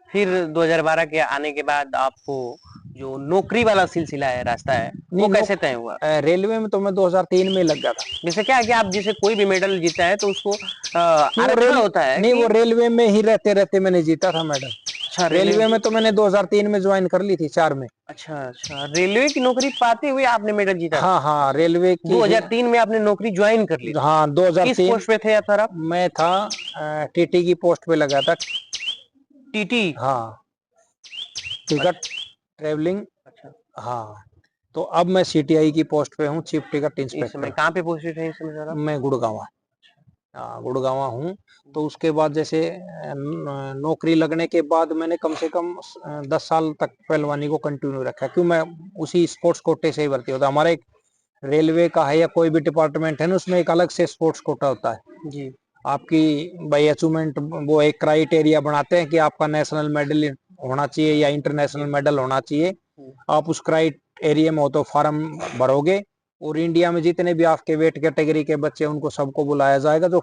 Speaker 1: फिर 2012 के आने के बाद आपको जो नौकरी वाला सिलसिला है, रास्ता है, वो
Speaker 2: नहीं
Speaker 1: कैसे तय हुआ?
Speaker 2: रेलवे में तो मैं 2003 में लग गया था।
Speaker 1: जैसे क्या है कि आप जैसे कोई भी मेडल जीता है तो उसको
Speaker 2: नहीं वो
Speaker 1: आरक्षण होता है
Speaker 2: नहीं
Speaker 1: कि
Speaker 2: वो रेलवे में ही रहते रहते मैंने जीता था मैडम।
Speaker 1: अच्छा रेलवे
Speaker 2: रेलवे में तो मैंने 2003 में ज्वाइन कर ली थी, 4 में।
Speaker 1: अच्छा रेलवे की नौकरी पाते हुए आपने मेडल जीता था।
Speaker 2: हाँ हाँ रेलवे की ही।
Speaker 1: 2003 में आपने नौकरी ज्वाइन कर ली थी।
Speaker 2: हाँ
Speaker 1: किस
Speaker 2: 2003
Speaker 1: पोस्ट पे थे आप सर आप?
Speaker 2: मैं था टीटी की पोस्ट पे लगा था।
Speaker 1: टीटी।
Speaker 2: हाँ टिकट ट्रेवलिंग।
Speaker 1: अच्छा,
Speaker 2: हाँ तो अब मैं सीटीआई की पोस्ट पे हूँ, चीफ टिकट
Speaker 1: इस समय
Speaker 2: इंस्पेक्टर।
Speaker 1: कहाँ पे पोस्टेड है इस समय सर आप?
Speaker 2: मैं गुड़गांव, हाँ गुड़गांव हूँ। तो उसके बाद जैसे नौकरी लगने के बाद मैंने कम से कम 10 साल तक पहलवानी को कंटिन्यू रखा, क्यों मैं उसी स्पोर्ट्स कोटे से ही भर्ती होता। हमारा एक रेलवे का है या कोई भी डिपार्टमेंट है ना, उसमें एक अलग से स्पोर्ट्स कोटा होता है।
Speaker 1: जी।
Speaker 2: आपकी भाई अचीवमेंट, वो एक क्राइटेरिया बनाते हैं कि आपका नेशनल मेडल होना चाहिए या इंटरनेशनल मेडल होना चाहिए। आप उस क्राइटेरिया में हो तो फॉर्म भरोगे, और इंडिया में जितने भी आपके वेट कैटेगरी के बच्चे हैं उनको सबको बुलाया जाएगा जो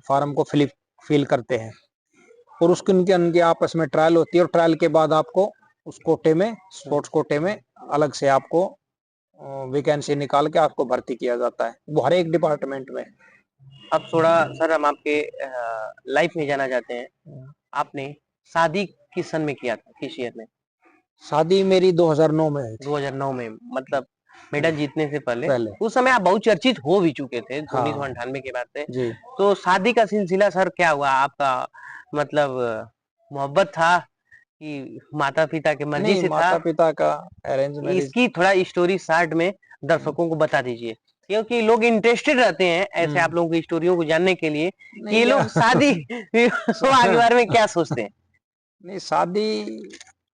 Speaker 2: फॉर्म को फिल करते हैं, और उसके उनके उनके आपस में ट्रायल होती है, और ट्रायल के बाद आपको उस कोटे में, स्पोर्ट्स कोटे में अलग से आपको वैकेंसी निकाल के आपको भर्ती किया जाता है, वो हर एक डिपार्टमेंट में।
Speaker 1: अब थोड़ा सर हम आपके लाइफ में जाना चाहते हैं। आपने शादी किस सन में किया था, किस ईयर में?
Speaker 2: शादी मेरी 2009 में हुई थी।
Speaker 1: 2009 में, मतलब मेडल जीतने से पहले।
Speaker 2: पहले
Speaker 1: उस समय आप बहुत चर्चित हो भी चुके थे,
Speaker 2: हाँ
Speaker 1: 1998 के बाद से।
Speaker 2: जी।
Speaker 1: तो शादी का सिलसिला सर क्या हुआ आपका? मतलब मोहब्बत था कि माता पिता की मर्जी
Speaker 2: नहीं,
Speaker 1: से था?
Speaker 2: माता पिता का अरेंज मैरिज।
Speaker 1: इसकी थोड़ा स्टोरी शॉर्ट में दर्शकों को बता दीजिए, क्योंकि लोग इंटरेस्टेड रहते हैं ऐसे आप लोगों की स्टोरियों को जानने के लिए कि
Speaker 2: नहीं
Speaker 1: ये लोग शादी विवाह के बारे में क्या सोचते हैं।
Speaker 2: नहीं शादी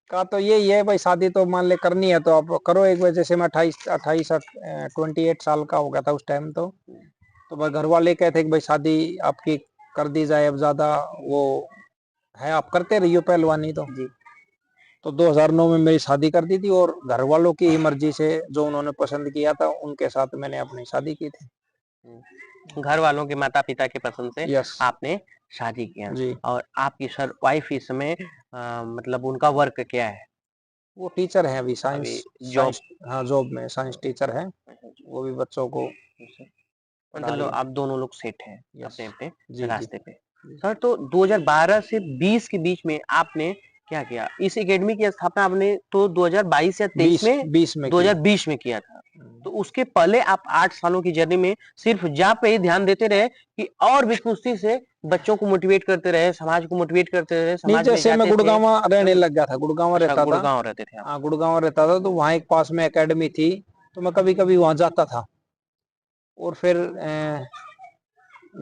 Speaker 2: का तो यही है भाई, शादी तो मान ले करनी है तो आप करो एक बार। जैसे मैं 28 साल का हो गया था उस टाइम, तो भाई घर वाले कहते कि भाई शादी आपकी कर दी जाए, अब ज्यादा वो है, आप करते रहियो पहलवानी।
Speaker 1: जी।
Speaker 2: तो 2009 में मेरी शादी कर दी थी, और घर वालों की ही मर्जी से जो उन्होंने पसंद किया था उनके साथ मैंने अपनी शादी की थी।
Speaker 1: घर वालों के माता पिता की पसंद से
Speaker 2: यस
Speaker 1: आपने शादी किया।
Speaker 2: जी।
Speaker 1: और आपकी सर वाइफ इस समय मतलब उनका वर्क क्या है?
Speaker 2: वो टीचर हैं अभी, साइंस
Speaker 1: अभी जॉब?
Speaker 2: साइंस हाँ जॉब में साइंस टीचर हैं। वो भी बच्चों को पढ़ा
Speaker 1: मतलब
Speaker 2: रही हैं।
Speaker 1: आप दोनों लोग सेट हैं
Speaker 2: यस
Speaker 1: अपने अपने
Speaker 2: जी जी।
Speaker 1: रास्ते पे। सर तो 2012 से 20 के बीच में आपने क्या किया? इस एकेडमी की स्थापना आपने तो 2022 या 23
Speaker 2: बीस
Speaker 1: में,
Speaker 2: 20 में किया।
Speaker 1: 2020 में किया था। तो उसके पहले आप 8 सालों की जर्नी में सिर्फ जॉब पे ही ध्यान देते रहे कि और भी कुश्ती से बच्चों को मोटिवेट करते रहे, समाज को मोटिवेट करते रहे,
Speaker 2: नहीं,
Speaker 1: समाज में
Speaker 2: जैसे मैं
Speaker 1: जाते थे?
Speaker 2: गुड़गांव रहने लग गया था, गुड़गांव
Speaker 1: अच्छा,
Speaker 2: रहता था।
Speaker 1: गुड़गांव रहते थे आप?
Speaker 2: हाँ गुड़गांव रहता था, तो वहाँ एक पास में एकेडमी थी, तो मैं कभी कभी वहाँ जाता था। और फिर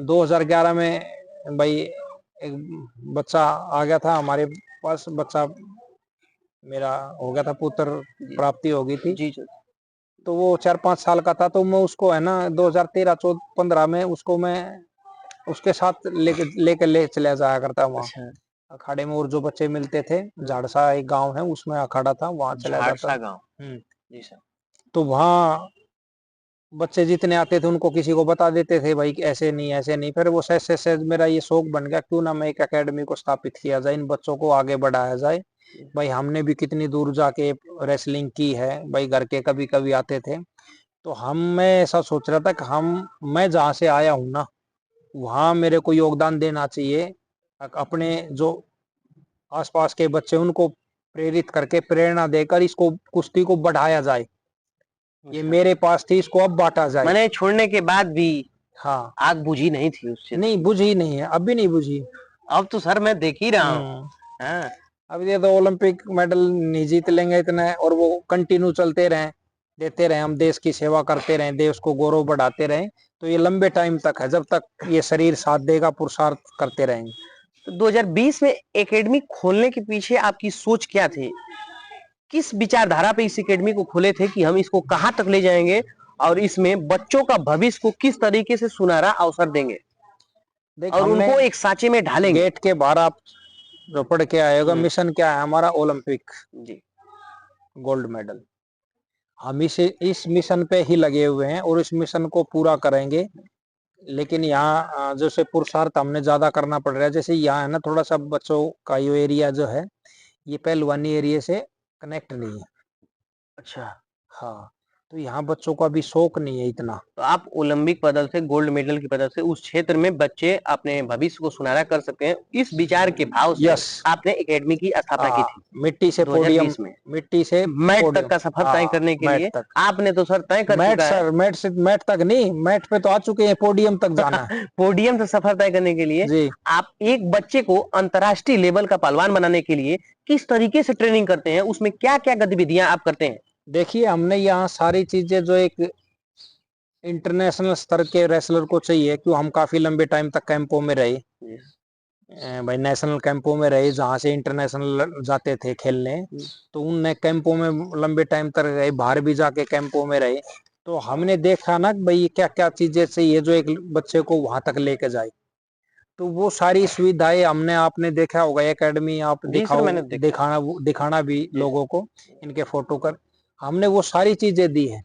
Speaker 2: 2011 में भाई एक बच्चा आ गया था हमारे पास, बच्चा मेरा हो गया था, पुत्र प्राप्ति हो गई थी।
Speaker 1: जी जी।
Speaker 2: तो वो 4-5 साल का था, तो मैं उसको है ना 2013-14-15 में उसको मैं उसके साथ लेके ले चला जाया करता वहाँ
Speaker 1: अच्छा,
Speaker 2: अखाड़े में। और जो बच्चे मिलते थे, झाड़सा एक गांव है उसमें अखाड़ा था, वहां चला जाता।
Speaker 1: झाड़सा गांव।
Speaker 2: हम्म।
Speaker 1: जी सर।
Speaker 2: तो वहाँ बच्चे जितने आते थे उनको किसी को बता देते थे भाई कि ऐसे नहीं ऐसे नहीं। फिर वो सहज सहज मेरा ये शौक बन गया, क्यों ना मैं एक एकेडमी को स्थापित किया जाए, इन बच्चों को आगे बढ़ाया जाए। भाई हमने भी कितनी दूर जाके रेसलिंग की है भाई, घर के कभी कभी आते थे। तो मैं ऐसा सोच रहा था कि मैं जहाँ से आया हूँ ना, वहाँ मेरे को योगदान देना चाहिए। अपने जो आसपास के बच्चे उनको प्रेरित करके, प्रेरणा देकर इसको कुश्ती को बढ़ाया जाए। ये
Speaker 1: अच्छा,
Speaker 2: मेरे पास थी, इसको अब बांटा जाए।
Speaker 1: मैंने छोड़ने के बाद भी
Speaker 2: हाँ
Speaker 1: आग बुझी नहीं थी उससे तो।
Speaker 2: नहीं बुझी नहीं है, अब भी नहीं बुझी।
Speaker 1: अब तो सर मैं देख ही रहा हूँ।
Speaker 2: हम्म।
Speaker 1: हाँ,
Speaker 2: अब ये तो ओलंपिक मेडल नहीं जीत लेंगे इतने, और वो कंटिन्यू चलते रहें, देते रहें, हम देश की सेवा करते रहें, देश को गौरव बढ़ाते रहें, तो ये लंबे टाइम तक है, जब तक ये शरीर साथ देगा पुरुषार्थ करते रहेंगे।
Speaker 1: तो 2020 में एकेडमी खोलने के पीछे आपकी सोच क्या थी? किस विचारधारा पे इस एकेडमी को खोले थे कि हम इसको कहाँ तक ले जाएंगे और इसमें बच्चों का भविष्य को किस तरीके से सुनहरा अवसर देंगे
Speaker 2: देख
Speaker 1: और
Speaker 2: हमने
Speaker 1: उनको एक सांचे में ढालेंगे?
Speaker 2: गेट के बाहर आप जो पढ़ के आए होगा,
Speaker 1: हम्म।
Speaker 2: मिशन क्या है हमारा? ओलंपिक
Speaker 1: जी।
Speaker 2: Gold medal. हम इस मिशन पे ही लगे हुए हैं और इस मिशन को पूरा करेंगे। लेकिन यहाँ जैसे पुरुषार्थ हमने ज्यादा करना पड़ रहा है, जैसे यहाँ है ना, थोड़ा सा बच्चों का ये एरिया जो है, ये पहलवानी एरिया से कनेक्ट नहीं है।
Speaker 1: अच्छा,
Speaker 2: हाँ, तो यहाँ बच्चों का भी शौक नहीं है इतना।
Speaker 1: तो आप ओलंपिक पदक से, गोल्ड मेडल की पदक से उस क्षेत्र में बच्चे अपने भविष्य को सुनहरा कर सकते हैं, इस विचार के भाव से
Speaker 2: यस,
Speaker 1: आपने एकेडमी की स्थापना की थी
Speaker 2: मिट्टी से पोडियम,
Speaker 1: 2020 में।
Speaker 2: मिट्टी से
Speaker 1: मैट तक
Speaker 2: पोडियम,
Speaker 1: का सफर तय करने के
Speaker 2: मैट
Speaker 1: लिए
Speaker 2: तक,
Speaker 1: आपने तो सर तय कर
Speaker 2: मैट
Speaker 1: चुका है।
Speaker 2: सर, मैट से, मैट तक नहीं, मैट पे तो आ चुके हैं, पोडियम तक जाना है।
Speaker 1: पोडियम से सफर तय करने के लिए
Speaker 2: जी,
Speaker 1: आप एक बच्चे को अंतर्राष्ट्रीय लेवल का पहलवान बनाने के लिए किस तरीके से ट्रेनिंग करते हैं, उसमें क्या क्या गतिविधियां आप करते हैं?
Speaker 2: देखिए हमने यहाँ सारी चीजें जो एक इंटरनेशनल स्तर के रेसलर को चाहिए, क्यों हम काफी लंबे टाइम तक कैंपों में रहे, भाई नेशनल कैंपों में रहे, जहाँ से इंटरनेशनल जाते थे खेलने, तो उन कैंपों में लंबे टाइम तक रहे, बाहर भी जाके कैंपों में रहे, तो हमने देखा ना भाई क्या क्या चीजें चाहिए जो एक बच्चे को वहां तक लेके जाए। तो वो सारी सुविधाएं हमने, आपने देखा होगा एकेडमी, आप
Speaker 1: जी सर,
Speaker 2: दिखाओ,
Speaker 1: मैंने देखा।
Speaker 2: दिखाना भी लोगों को इनके फोटो कर, हमने वो सारी चीजें दी है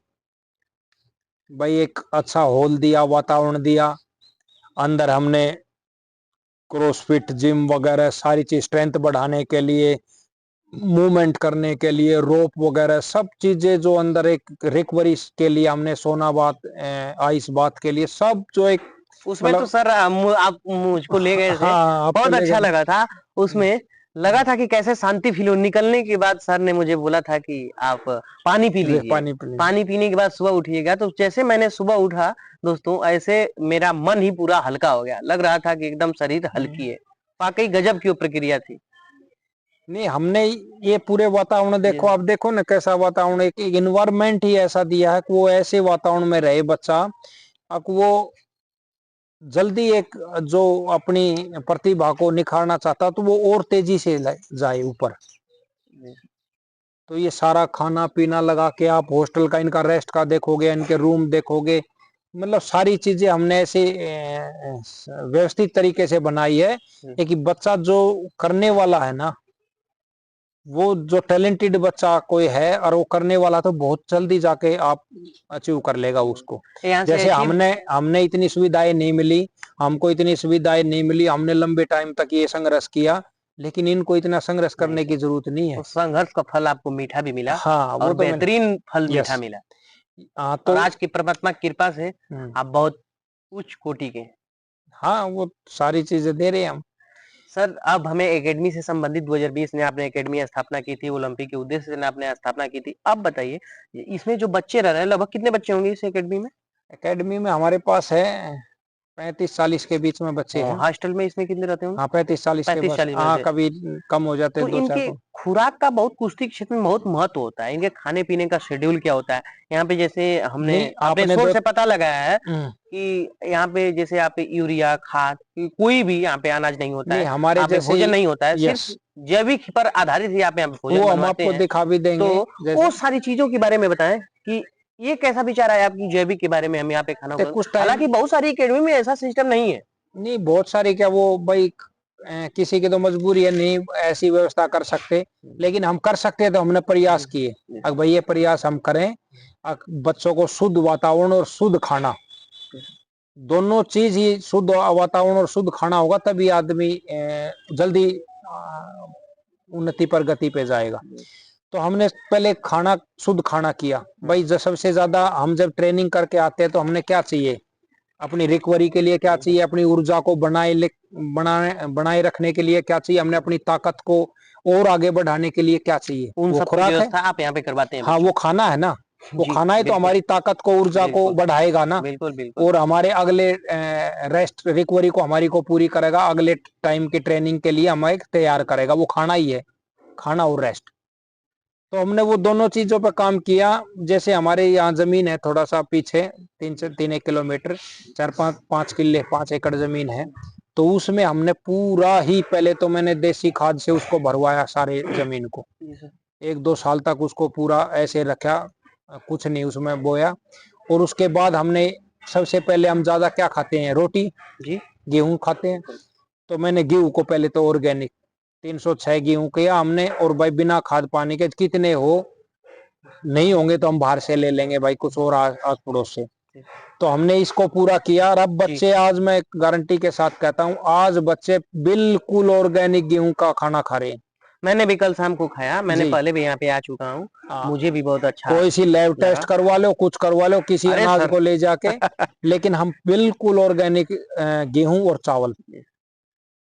Speaker 2: भाई। एक अच्छा हॉल दिया, वातावरण दिया, अंदर हमने क्रॉसफिट जिम वगैरह सारी चीज, स्ट्रेंथ बढ़ाने के लिए, मूवमेंट करने के लिए, रोप वगैरह सब चीजें जो अंदर, एक रिकवरी के लिए हमने सोना बात, आइस बात के लिए सब जो एक
Speaker 1: उसमें तो सर आप मुझको ले गए थे,
Speaker 2: हाँ, आपको
Speaker 1: बहुत अच्छा
Speaker 2: लेकर
Speaker 1: लगा था। उसमें लगा था कि कैसे शांति फील हो। निकलने के बाद सर ने मुझे बोला था कि आप पानी पी लीजिए,
Speaker 2: पानी पी
Speaker 1: पानी पीने के बाद सुबह उठिएगा। तो जैसे मैंने सुबह उठा दोस्तों, ऐसे मेरा मन ही पूरा हल्का हो गया, लग रहा था कि एकदम शरीर हल्की है। वाकई गजब की वो प्रक्रिया थी।
Speaker 2: नहीं, हमने ये पूरे वातावरण देखो,
Speaker 1: जी।
Speaker 2: आप देखो ना कैसा वातावरण, एक इन्वायरमेंट ही ऐसा दिया है कि वो ऐसे वातावरण में रहे बच्चा, अब वो जल्दी एक जो अपनी प्रतिभा को निखारना चाहता तो वो और तेजी से जाए ऊपर। तो ये सारा खाना पीना लगा के आप हॉस्टल का, इनका रेस्ट का देखोगे, इनके रूम देखोगे, मतलब सारी चीजें हमने ऐसे व्यवस्थित तरीके से बनाई है कि बच्चा जो करने वाला है ना, वो जो टैलेंटेड बच्चा कोई है और वो करने वाला, तो बहुत जल्दी जाके आप अचीव कर लेगा उसको। जैसे हमने हमने इतनी सुविधाएं नहीं मिली, हमको इतनी सुविधाएं नहीं मिली, हमने लंबे टाइम तक ये संघर्ष किया, लेकिन इनको इतना संघर्ष करने की जरूरत नहीं है।
Speaker 1: उस संघर्ष का फल आपको मीठा भी मिला।
Speaker 2: हाँ, वो
Speaker 1: और
Speaker 2: तो
Speaker 1: बेहतरीन फल मीठा मिला।
Speaker 2: तो
Speaker 1: और आज की परमात्मा की कृपा से आप बहुत उच्च कोटि के।
Speaker 2: हाँ, वो सारी चीजें दे रहे हैं हम।
Speaker 1: सर अब हमें एकेडमी से संबंधित 2020 में आपने एकेडमी स्थापना की थी, ओलंपिक के उद्देश्य से आपने स्थापना की थी। अब बताइए इसमें जो बच्चे रह रहे हैं, लगभग कितने बच्चे होंगे इस एकेडमी में?
Speaker 2: एकेडमी में हमारे पास है 35-40 के बीच में बच्चे हैं।
Speaker 1: हॉस्टल में इसमें कितने रहते होंगे?
Speaker 2: हाँ, 35-40 के बस।
Speaker 1: 35-40
Speaker 2: हाँ,
Speaker 1: में।
Speaker 2: कभी कम हो जाते
Speaker 1: तो
Speaker 2: हैं, 2-4
Speaker 1: इनके
Speaker 2: को।
Speaker 1: खुराक का बहुत कुश्ती क्षेत्र में बहुत महत्व होता है। इनके खाने पीने का शेड्यूल क्या होता है यहाँ पे? जैसे हमने अपने सोर्स से पता लगाया है कि यहाँ पे जैसे आप यूरिया खाद कोई भी यहाँ पे अनाज नहीं होता है,
Speaker 2: हमारे
Speaker 1: जैसे भोजन नहीं होता है, सिर्फ जैविक पर आधारित ही आप यहाँ पे भोजन बनवाते हैं।
Speaker 2: दिखा भी देंगे।
Speaker 1: तो वो सारी चीजों के बारे में बताएं कि ये कैसा विचार आया आपकी जैविक के बारे में, हम यहाँ पे खाना, हालांकि बहुत सारी एकेडमी में ऐसा सिस्टम नहीं है।
Speaker 2: नहीं, बहुत सारी क्या, वो भाई किसी की तो मजबूरी है, नहीं ऐसी व्यवस्था कर सकते, लेकिन हम कर सकते हैं तो हमने प्रयास किए। अब भाई ये प्रयास हम करें, बच्चों को शुद्ध वातावरण और शुद्ध खाना, दोनों चीज ही, शुद्ध वातावरण और शुद्ध खाना होगा तभी आदमी जल्दी उन्नति पर गति पे जाएगा। तो हमने पहले खाना, शुद्ध खाना किया भाई। सबसे ज्यादा हम जब ट्रेनिंग करके आते हैं तो हमने क्या चाहिए, अपनी रिकवरी के लिए क्या चाहिए, अपनी ऊर्जा को बनाए रखने के लिए क्या चाहिए, हमने अपनी ताकत को और आगे बढ़ाने के लिए क्या चाहिए,
Speaker 1: उन सब खुराक है आप यहाँ पे करवाते हैं।
Speaker 2: हाँ, वो खाना है ना, वो खाना ही तो हमारी ताकत को, ऊर्जा को बढ़ाएगा ना।
Speaker 1: बिल्कुल बिल्कुल।
Speaker 2: और हमारे अगले रेस्ट रिकवरी को हमारी को पूरी करेगा, अगले टाइम की ट्रेनिंग के लिए हमें तैयार करेगा, वो खाना ही है। खाना और रेस्ट। तो हमने वो दोनों चीजों पे काम किया। जैसे हमारे यहाँ जमीन है थोड़ा सा पीछे 3 किलोमीटर, 4-5 किले 5 एकड़ जमीन है। तो उसमें हमने पूरा ही, पहले तो मैंने देसी खाद से उसको भरवाया सारे जमीन को, 1-2 साल तक उसको पूरा ऐसे रखा, कुछ नहीं उसमें बोया। और उसके बाद हमने, सबसे पहले हम ज्यादा क्या खाते हैं, रोटी
Speaker 1: जी,
Speaker 2: गेहूं खाते हैं। तो मैंने गेहूं को पहले तो ऑर्गेनिक 306 गेहूं किया हमने। और भाई बिना खाद पानी के, कितने हो नहीं होंगे तो हम बाहर से ले लेंगे भाई, कुछ और आस पड़ोस से। तो हमने इसको पूरा किया। और अब बच्चे, आज मैं गारंटी के साथ कहता हूँ, आज बच्चे बिल्कुल ऑर्गेनिक गेहूं का खाना खा रहे हैं।
Speaker 1: मैंने भी कल शाम को खाया, मैंने
Speaker 2: जी
Speaker 1: पहले भी यहाँ पे आ चुका हूँ,
Speaker 2: हाँ,
Speaker 1: मुझे भी बहुत अच्छा
Speaker 2: कोई सी लैब
Speaker 1: लगा।
Speaker 2: टेस्ट करवा लो, कुछ करवा लो किसी
Speaker 1: अरे
Speaker 2: अनाज
Speaker 1: सर
Speaker 2: को ले जाके, लेकिन हम बिल्कुल ऑर्गेनिक गेहूं और चावल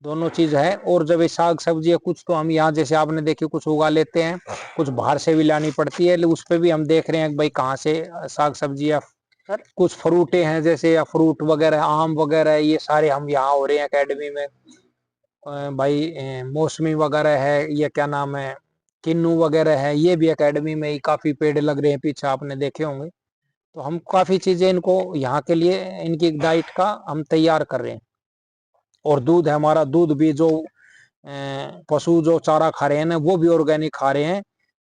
Speaker 2: दोनों चीज है। और जब ये साग सब्जी कुछ तो हम यहाँ, जैसे आपने देखी, कुछ उगा लेते हैं, कुछ बाहर से भी लानी पड़ती है, उस पे भी हम देख रहे हैं भाई कहाँ से साग सब्जी या
Speaker 1: सर,
Speaker 2: कुछ फ्रूटे हैं जैसे, या फ्रूट वगैरह, आम वगैरह, ये सारे हम यहाँ हो रहे हैं एकेडमी में। भाई मौसमी वगैरह है, ये क्या नाम है, किन्नू वगैरह है, ये भी एकेडमी में ही काफी पेड़ लग रहे हैं, पीछे आपने देखे होंगे। तो हम काफी चीजें इनको यहाँ के लिए, इनकी डाइट का हम तैयार कर रहे हैं। और दूध है हमारा, दूध भी जो पशु जो चारा खा रहे हैं ना, वो भी ऑर्गेनिक खा रहे हैं।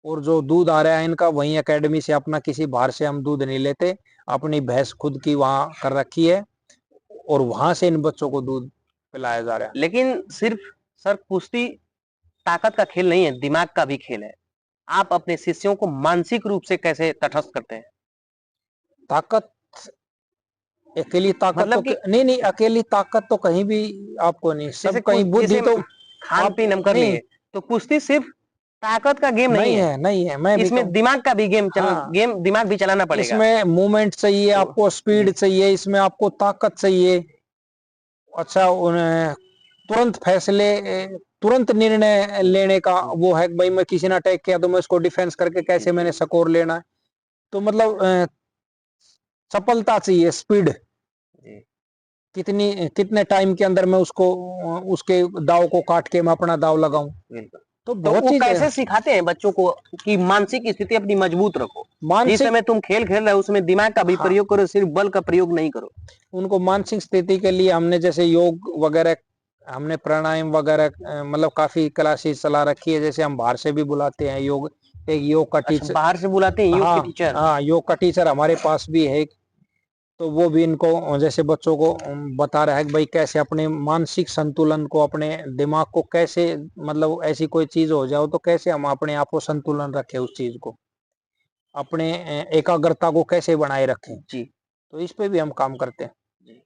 Speaker 2: और जो दूध आ रहा है इनका, वहीं एकेडमी से, अपना किसी बाहर से हम दूध नहीं लेते, अपनी भैंस खुद की वहां कर रखी है, और वहां से इन बच्चों को दूध पिलाया जा रहा है।
Speaker 1: लेकिन सिर्फ सर कुश्ती ताकत का खेल नहीं है, दिमाग का भी खेल है। आप अपने शिष्यों को मानसिक रूप से कैसे तटस्थ करते हैं?
Speaker 2: ताकत, अकेली ताकत तो
Speaker 1: मतलब कि
Speaker 2: नहीं, नहीं अकेली ताकत तो कहीं भी आपको नहीं, सब कहीं बुद्धि तो
Speaker 1: खान
Speaker 2: आप
Speaker 1: पीन हम कर
Speaker 2: नहीं,
Speaker 1: लिए, तो कुश्ती सिर्फ ताकत का गेम नहीं
Speaker 2: नहीं
Speaker 1: है,
Speaker 2: है, नहीं है, मैं भी
Speaker 1: इसमें
Speaker 2: कहूँ।
Speaker 1: दिमाग का भी
Speaker 2: हाँ,
Speaker 1: गेम दिमाग भी चलाना पड़ेगा।
Speaker 2: इसमें मूवमेंट चाहिए
Speaker 1: तो
Speaker 2: आपको, स्पीड
Speaker 1: जी,
Speaker 2: चाहिए, इसमें आपको ताकत चाहिए। अच्छा, उन्हें तुरंत फैसले, तुरंत निर्णय लेने का वो है कि भाई मैं किसी ने अटैक किया तो मैं उसको डिफेंस करके कैसे मैंने स्कोर लेना है। तो मतलब चपलता चाहिए, स्पीड,
Speaker 1: जी।
Speaker 2: कितने टाइम के अंदर मैं उसको, उसके दाव को काट के मैं अपना दाव लगाऊं।
Speaker 1: बिल्कुल।
Speaker 2: तो
Speaker 1: तो
Speaker 2: बहुत
Speaker 1: वो
Speaker 2: चीज है।
Speaker 1: कैसे सिखाते हैं बच्चों को कि मानसिक स्थिति अपनी मजबूत रखो? जिस
Speaker 2: मानसिक,
Speaker 1: समय तुम खेल खेल रहे हो उसमें दिमाग का भी
Speaker 2: हाँ,
Speaker 1: प्रयोग करो, सिर्फ बल का प्रयोग नहीं करो।
Speaker 2: उनको मानसिक स्थिति के लिए हमने जैसे योग वगैरह, हमने प्राणायाम वगैरह, मतलब काफी क्लासेस चला रखी है। जैसे हम बाहर से भी बुलाते हैं योग, एक योग का
Speaker 1: अच्छा,
Speaker 2: टीचर,
Speaker 1: बाहर से बुलाते हैं योग के
Speaker 2: हाँ
Speaker 1: टीचर?
Speaker 2: हाँ, योग का टीचर हमारे पास भी है। तो वो भी इनको, जैसे बच्चों को बता रहा है कि भाई कैसे अपने मानसिक संतुलन को, अपने दिमाग को कैसे, मतलब ऐसी कोई चीज हो जाओ तो कैसे हम अपने आप को संतुलन रखें, उस चीज को, अपने एकाग्रता को कैसे बनाए रखें।
Speaker 1: जी,
Speaker 2: तो इस पे भी हम काम करते हैं।
Speaker 1: जी।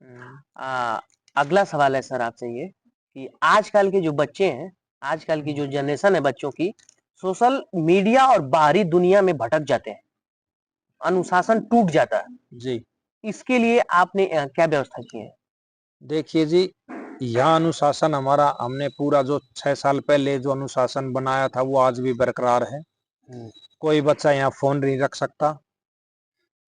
Speaker 2: हम्म,
Speaker 1: अगला सवाल है सर आपसे ये कि आजकल के जो बच्चे हैं, आजकल की जो जनरेशन है बच्चों की, सोशल मीडिया और बाहरी दुनिया में भटक जाते हैं, अनुशासन टूट जाता है।
Speaker 2: जी
Speaker 1: इसके लिए आपने क्या व्यवस्था की है?
Speaker 2: देखिए जी, यह अनुशासन हमारा, हमने पूरा जो 6 साल पहले जो अनुशासन बनाया था वो आज भी बरकरार है।
Speaker 1: हम्म,
Speaker 2: कोई बच्चा यहाँ फोन नहीं रख सकता।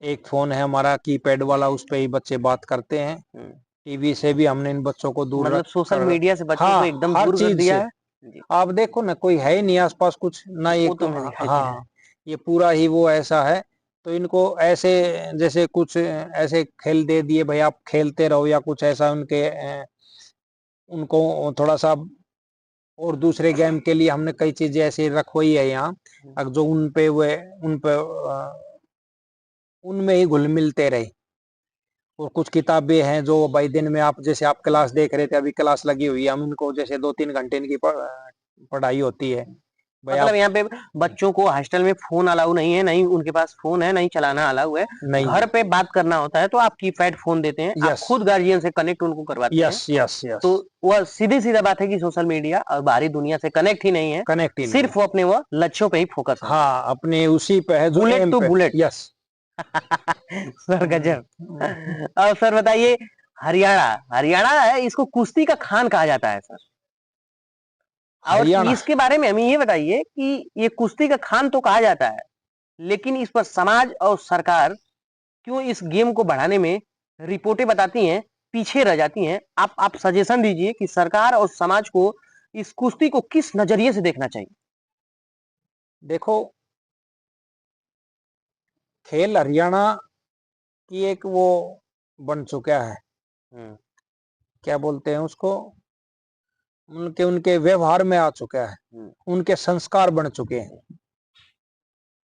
Speaker 2: एक फोन है हमारा कीपैड वाला, उस पे ही बच्चे बात करते हैं।
Speaker 1: हम्म।
Speaker 2: टीवी से भी हमने इन बच्चों को दूर रख
Speaker 1: मतलब सोशल
Speaker 2: कर,
Speaker 1: मीडिया से बच्चों को
Speaker 2: हाँ,
Speaker 1: एकदम
Speaker 2: हर
Speaker 1: दूर कर
Speaker 2: चीज
Speaker 1: दिया
Speaker 2: से।
Speaker 1: है। जी,
Speaker 2: आप देखो ना, कोई है ही नहीं आसपास कुछ ना,
Speaker 1: वो
Speaker 2: एक,
Speaker 1: तो हमें दिखाई दे रहा है।
Speaker 2: हाँ, ये पूरा ही वो ऐसा है। तो इनको ऐसे, जैसे कुछ ऐसे खेल दे दिए भाई, आप खेलते रहो, या कुछ ऐसा उनके उनको थोड़ा सा, और दूसरे गेम के लिए हमने कई चीजें ऐसी रखवाई है यहाँ, जो उन पे वो, उन पे उनमें ही घुल मिलते रहे। और कुछ किताबें हैं जो भाई दिन में, आप जैसे आप क्लास देख रहे थे, अभी क्लास लगी हुई है, हम उनको जैसे 2-3 घंटे इनकी पढ़ाई होती है भाई,
Speaker 1: मतलब
Speaker 2: आप
Speaker 1: यहाँ पे बच्चों को हॉस्टल में फोन अलाउ नहीं है, नहीं उनके पास फोन है, नहीं चलाना अलाउ है।
Speaker 2: नहीं
Speaker 1: घर
Speaker 2: है।
Speaker 1: पे बात करना होता है तो आप कीपैड फोन देते हैं, आप
Speaker 2: यस
Speaker 1: खुद गार्जियन से कनेक्ट उनको करवाते हैं।
Speaker 2: यस यस यस,
Speaker 1: तो वह सीधी सीधा बात है कि सोशल मीडिया और बाहरी दुनिया से कनेक्ट ही नहीं है,
Speaker 2: कनेक्ट ही नहीं है।
Speaker 1: सिर्फ वो अपने वो लक्ष्यों पे ही फोकस है।
Speaker 2: हाँ, अपने उसी पे है जो
Speaker 1: बुलेट
Speaker 2: एम
Speaker 1: टू
Speaker 2: पे।
Speaker 1: बुलेट।
Speaker 2: यस।
Speaker 1: सर गजब। और सर बताइए, हरियाणा, हरियाणा है, इसको कुश्ती का खान कहा जाता है सर। और
Speaker 2: हरियाणा,
Speaker 1: इसके बारे में हमें ये बताइए कि ये कुश्ती का खान तो कहा जाता है, लेकिन इस पर समाज और सरकार क्यों इस गेम को बढ़ाने में, रिपोर्टें बताती हैं, पीछे रह जाती हैं? आप सजेशन दीजिए कि सरकार और समाज को इस कुश्ती को किस नजरिए से देखना चाहिए?
Speaker 2: देखो, खेल हरियाणा की एक वो बन चुका है, क्या बोलते हैं उसको, उनके उनके व्यवहार में आ चुका है, उनके संस्कार बन चुके हैं।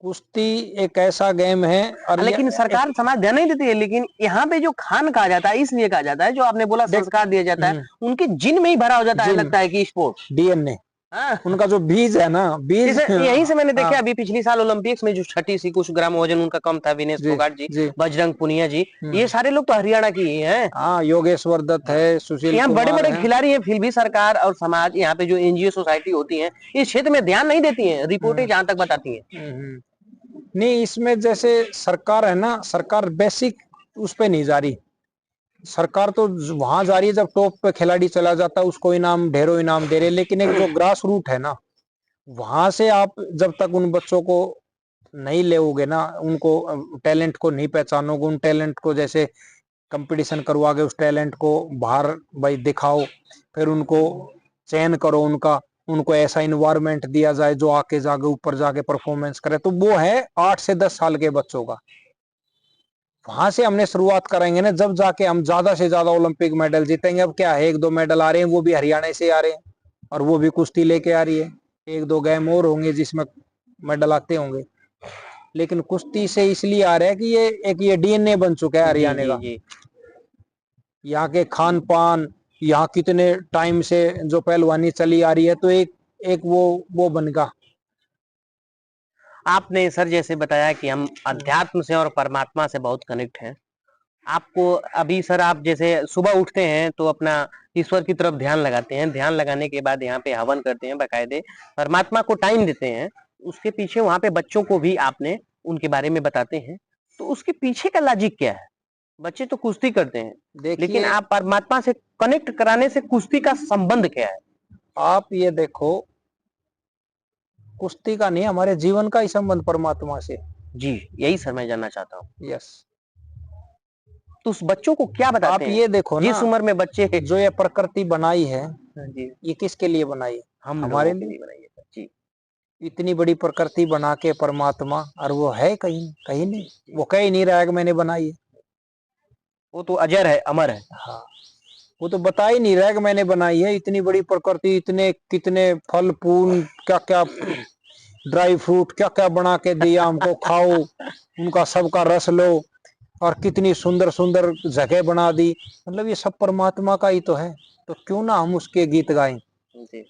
Speaker 2: कुश्ती एक ऐसा गेम है और
Speaker 1: लेकिन सरकार समाज ध्यान नहीं देती है, लेकिन यहाँ पे जो खान कहा जाता है इसलिए कहा जाता है, जो आपने बोला संस्कार दिया जाता है, उनके जिन में ही भरा हो जाता है, लगता है कि स्पोर्ट्स
Speaker 2: डीएनए,
Speaker 1: हाँ।
Speaker 2: उनका जो बीज है ना, बीज
Speaker 1: जैसे यहीं से मैंने देखा
Speaker 2: हाँ,
Speaker 1: अभी पिछली साल ओलंपिक्स में जो छठी सी कुछ ग्राम वजन उनका कम था, विनेश
Speaker 2: जी
Speaker 1: फोगाट जी,
Speaker 2: जी
Speaker 1: बजरंग पुनिया जी, ये सारे लोग तो हरियाणा की ही हैं।
Speaker 2: हाँ, योगेश्वर दत्त है, सुशील
Speaker 1: यहाँ बड़े
Speaker 2: कुमार
Speaker 1: बड़े
Speaker 2: है।
Speaker 1: खिलाड़ी हैं, फिर भी सरकार और समाज, यहाँ पे जो एनजीओ सोसाइटी होती है, इस क्षेत्र में ध्यान नहीं देती है, रिपोर्टें जहां तक बताती हैं।
Speaker 2: नहीं, इसमें जैसे सरकार है ना, सरकार बेसिक उस पे नहीं जा रही। सरकार तो वहां जा रही है जब टॉप पे खिलाड़ी चला जाता है, उसको इनाम, ढेरों इनाम दे रहे, लेकिन एक जो ग्रास रूट है ना, वहां से आप जब तक उन बच्चों को नहीं लेओगे ना, उनको टैलेंट को नहीं पहचानोगे, उन टैलेंट को जैसे कंपटीशन करवाओगे, उस टैलेंट को बाहर भाई दिखाओ, फिर उनको चयन करो, उनका उनको ऐसा इन्वायरमेंट दिया जाए जो आके जाके ऊपर जाके परफॉर्मेंस करे, तो वो है 8 से 10 साल के बच्चों का। वहां से हमने शुरुआत करेंगे ना, जब जाके हम ज्यादा से ज्यादा ओलंपिक मेडल जीतेंगे। अब क्या है, 1-2 मेडल आ रहे हैं, वो भी हरियाणा से आ रहे हैं, और वो भी कुश्ती लेके आ रही है। 1-2 गेम और होंगे जिसमें मेडल आते होंगे, लेकिन कुश्ती से इसलिए आ रहा है कि ये डीएनए बन चुका है
Speaker 1: जी
Speaker 2: हरियाणा
Speaker 1: जी
Speaker 2: का।
Speaker 1: जी।
Speaker 2: यहाँ के खान पान, यहाँ कितने टाइम से जो पहलवानी चली आ रही है, तो एक एक वो बनेगा।
Speaker 1: आपने सर जैसे बताया कि हम अध्यात्म से और परमात्मा से बहुत कनेक्ट हैं। आपको अभी सर, आप जैसे सुबह उठते हैं तो अपना ईश्वर की तरफ ध्यान लगाते हैं, ध्यान लगाने के बाद यहाँ पे हवन करते हैं, बाकायदे परमात्मा को टाइम देते हैं। उसके पीछे वहां पे बच्चों को भी आपने उनके बारे में बताते हैं, तो उसके पीछे का लॉजिक क्या है? बच्चे तो कुश्ती करते हैं, लेकिन
Speaker 2: देखिए,
Speaker 1: आप परमात्मा से कनेक्ट कराने से कुश्ती का संबंध क्या है?
Speaker 2: आप ये देखो, कुश्ती का नहीं, हमारे जीवन का ही संबंध परमात्मा से।
Speaker 1: जी, यही सर मैं जानना चाहता हूँ।
Speaker 2: यस,
Speaker 1: तो उस बच्चों को क्या बताते
Speaker 2: आप
Speaker 1: हैं
Speaker 2: ये देखो ना,
Speaker 1: जिस उम्र में बच्चे
Speaker 2: जो ये प्रकृति बनाई है,
Speaker 1: जी,
Speaker 2: ये किसके लिए बनाई है?
Speaker 1: हम
Speaker 2: हमारे
Speaker 1: लोगों के
Speaker 2: लिए।
Speaker 1: लिए बनाइए सर जी।
Speaker 2: इतनी बड़ी प्रकृति बना के परमात्मा, और वो है कहीं कहीं नहीं, वो कह ही नहीं रहा है कि मैंने बनाई है।
Speaker 1: वो तो अजर है, अमर है।
Speaker 2: हाँ, वो तो बता ही नहीं रहा है कि मैंने बनाई है। इतनी बड़ी प्रकृति, इतने कितने फल फूल, क्या क्या ड्राई फ्रूट, क्या क्या बना के दिया हमको, खाओ, उनका सबका रस लो, और कितनी सुंदर सुंदर जगह बना दी। मतलब ये सब परमात्मा का ही तो है, तो क्यों ना हम उसके गीत गाएं
Speaker 1: जी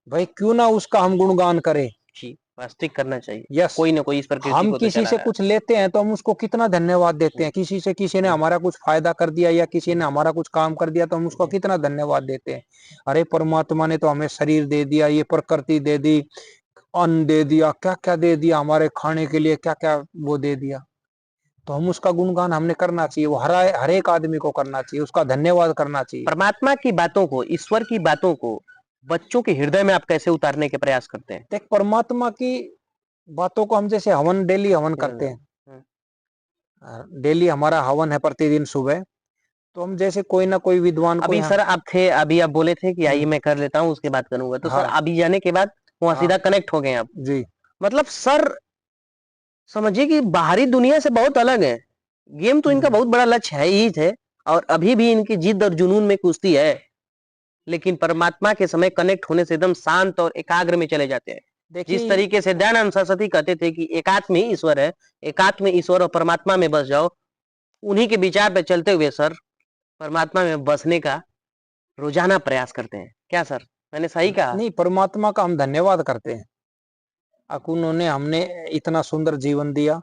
Speaker 2: भाई, क्यों ना उसका हम गुणगान करें।
Speaker 1: जी, वास्तविक करना चाहिए।
Speaker 2: यस,
Speaker 1: कोई ना कोई इस प्रकृति
Speaker 2: हम
Speaker 1: को तो
Speaker 2: किसी
Speaker 1: चला
Speaker 2: से
Speaker 1: रहा है।
Speaker 2: कुछ लेते हैं तो हम उसको कितना धन्यवाद देते हैं, किसी से किसी ने हमारा कुछ फायदा कर दिया या किसी ने हमारा कुछ काम कर दिया तो हम उसको कितना धन्यवाद देते हैं। अरे परमात्मा ने तो हमें शरीर दे दिया, ये प्रकृति दे दी, अन्न दे दिया, क्या क्या दे दिया, हमारे खाने के लिए क्या क्या वो दे दिया, तो हम उसका गुणगान हमने करना चाहिए। वो हर एक आदमी को करना चाहिए, उसका धन्यवाद करना चाहिए।
Speaker 1: परमात्मा की बातों को, ईश्वर की बातों को बच्चों के हृदय में आप कैसे उतारने के प्रयास करते हैं?
Speaker 2: देख, परमात्मा की बातों को हम जैसे हवन, डेली हवन करते हैं,
Speaker 1: हम्म।
Speaker 2: डेली हमारा हवन है प्रतिदिन सुबह, तो हम जैसे कोई ना कोई विद्वान को
Speaker 1: अभी
Speaker 2: यहाँ।
Speaker 1: सर आप थे, अभी आप बोले थे कि आइए मैं कर लेता हूँ, उसके बाद करूंगा, तो सर
Speaker 2: हाँ
Speaker 1: अभी जाने के बाद वहां
Speaker 2: हाँ
Speaker 1: सीधा कनेक्ट हो गए आप?
Speaker 2: जी
Speaker 1: मतलब सर समझिए कि बाहरी दुनिया से बहुत अलग है। गेम तो इनका बहुत बड़ा लक्ष्य है ही थे, और अभी भी इनकी जिद और जुनून में कुश्ती है, लेकिन परमात्मा के समय कनेक्ट होने से एकदम शांत और एकाग्र में चले जाते हैं। जिस
Speaker 2: देखिए,
Speaker 1: तरीके से दयानंद सरस्वती कहते थे कि एकात्म ही ईश्वर है, एकात्म ईश्वर और परमात्मा में बस जाओ, उन्हीं के विचार पे चलते हुए सर परमात्मा में बसने का रोजाना प्रयास करते हैं। क्या सर, मैंने सही कहा?
Speaker 2: नहीं, परमात्मा का हम धन्यवाद करते हैं, उन्होंने हमने इतना सुंदर जीवन दिया,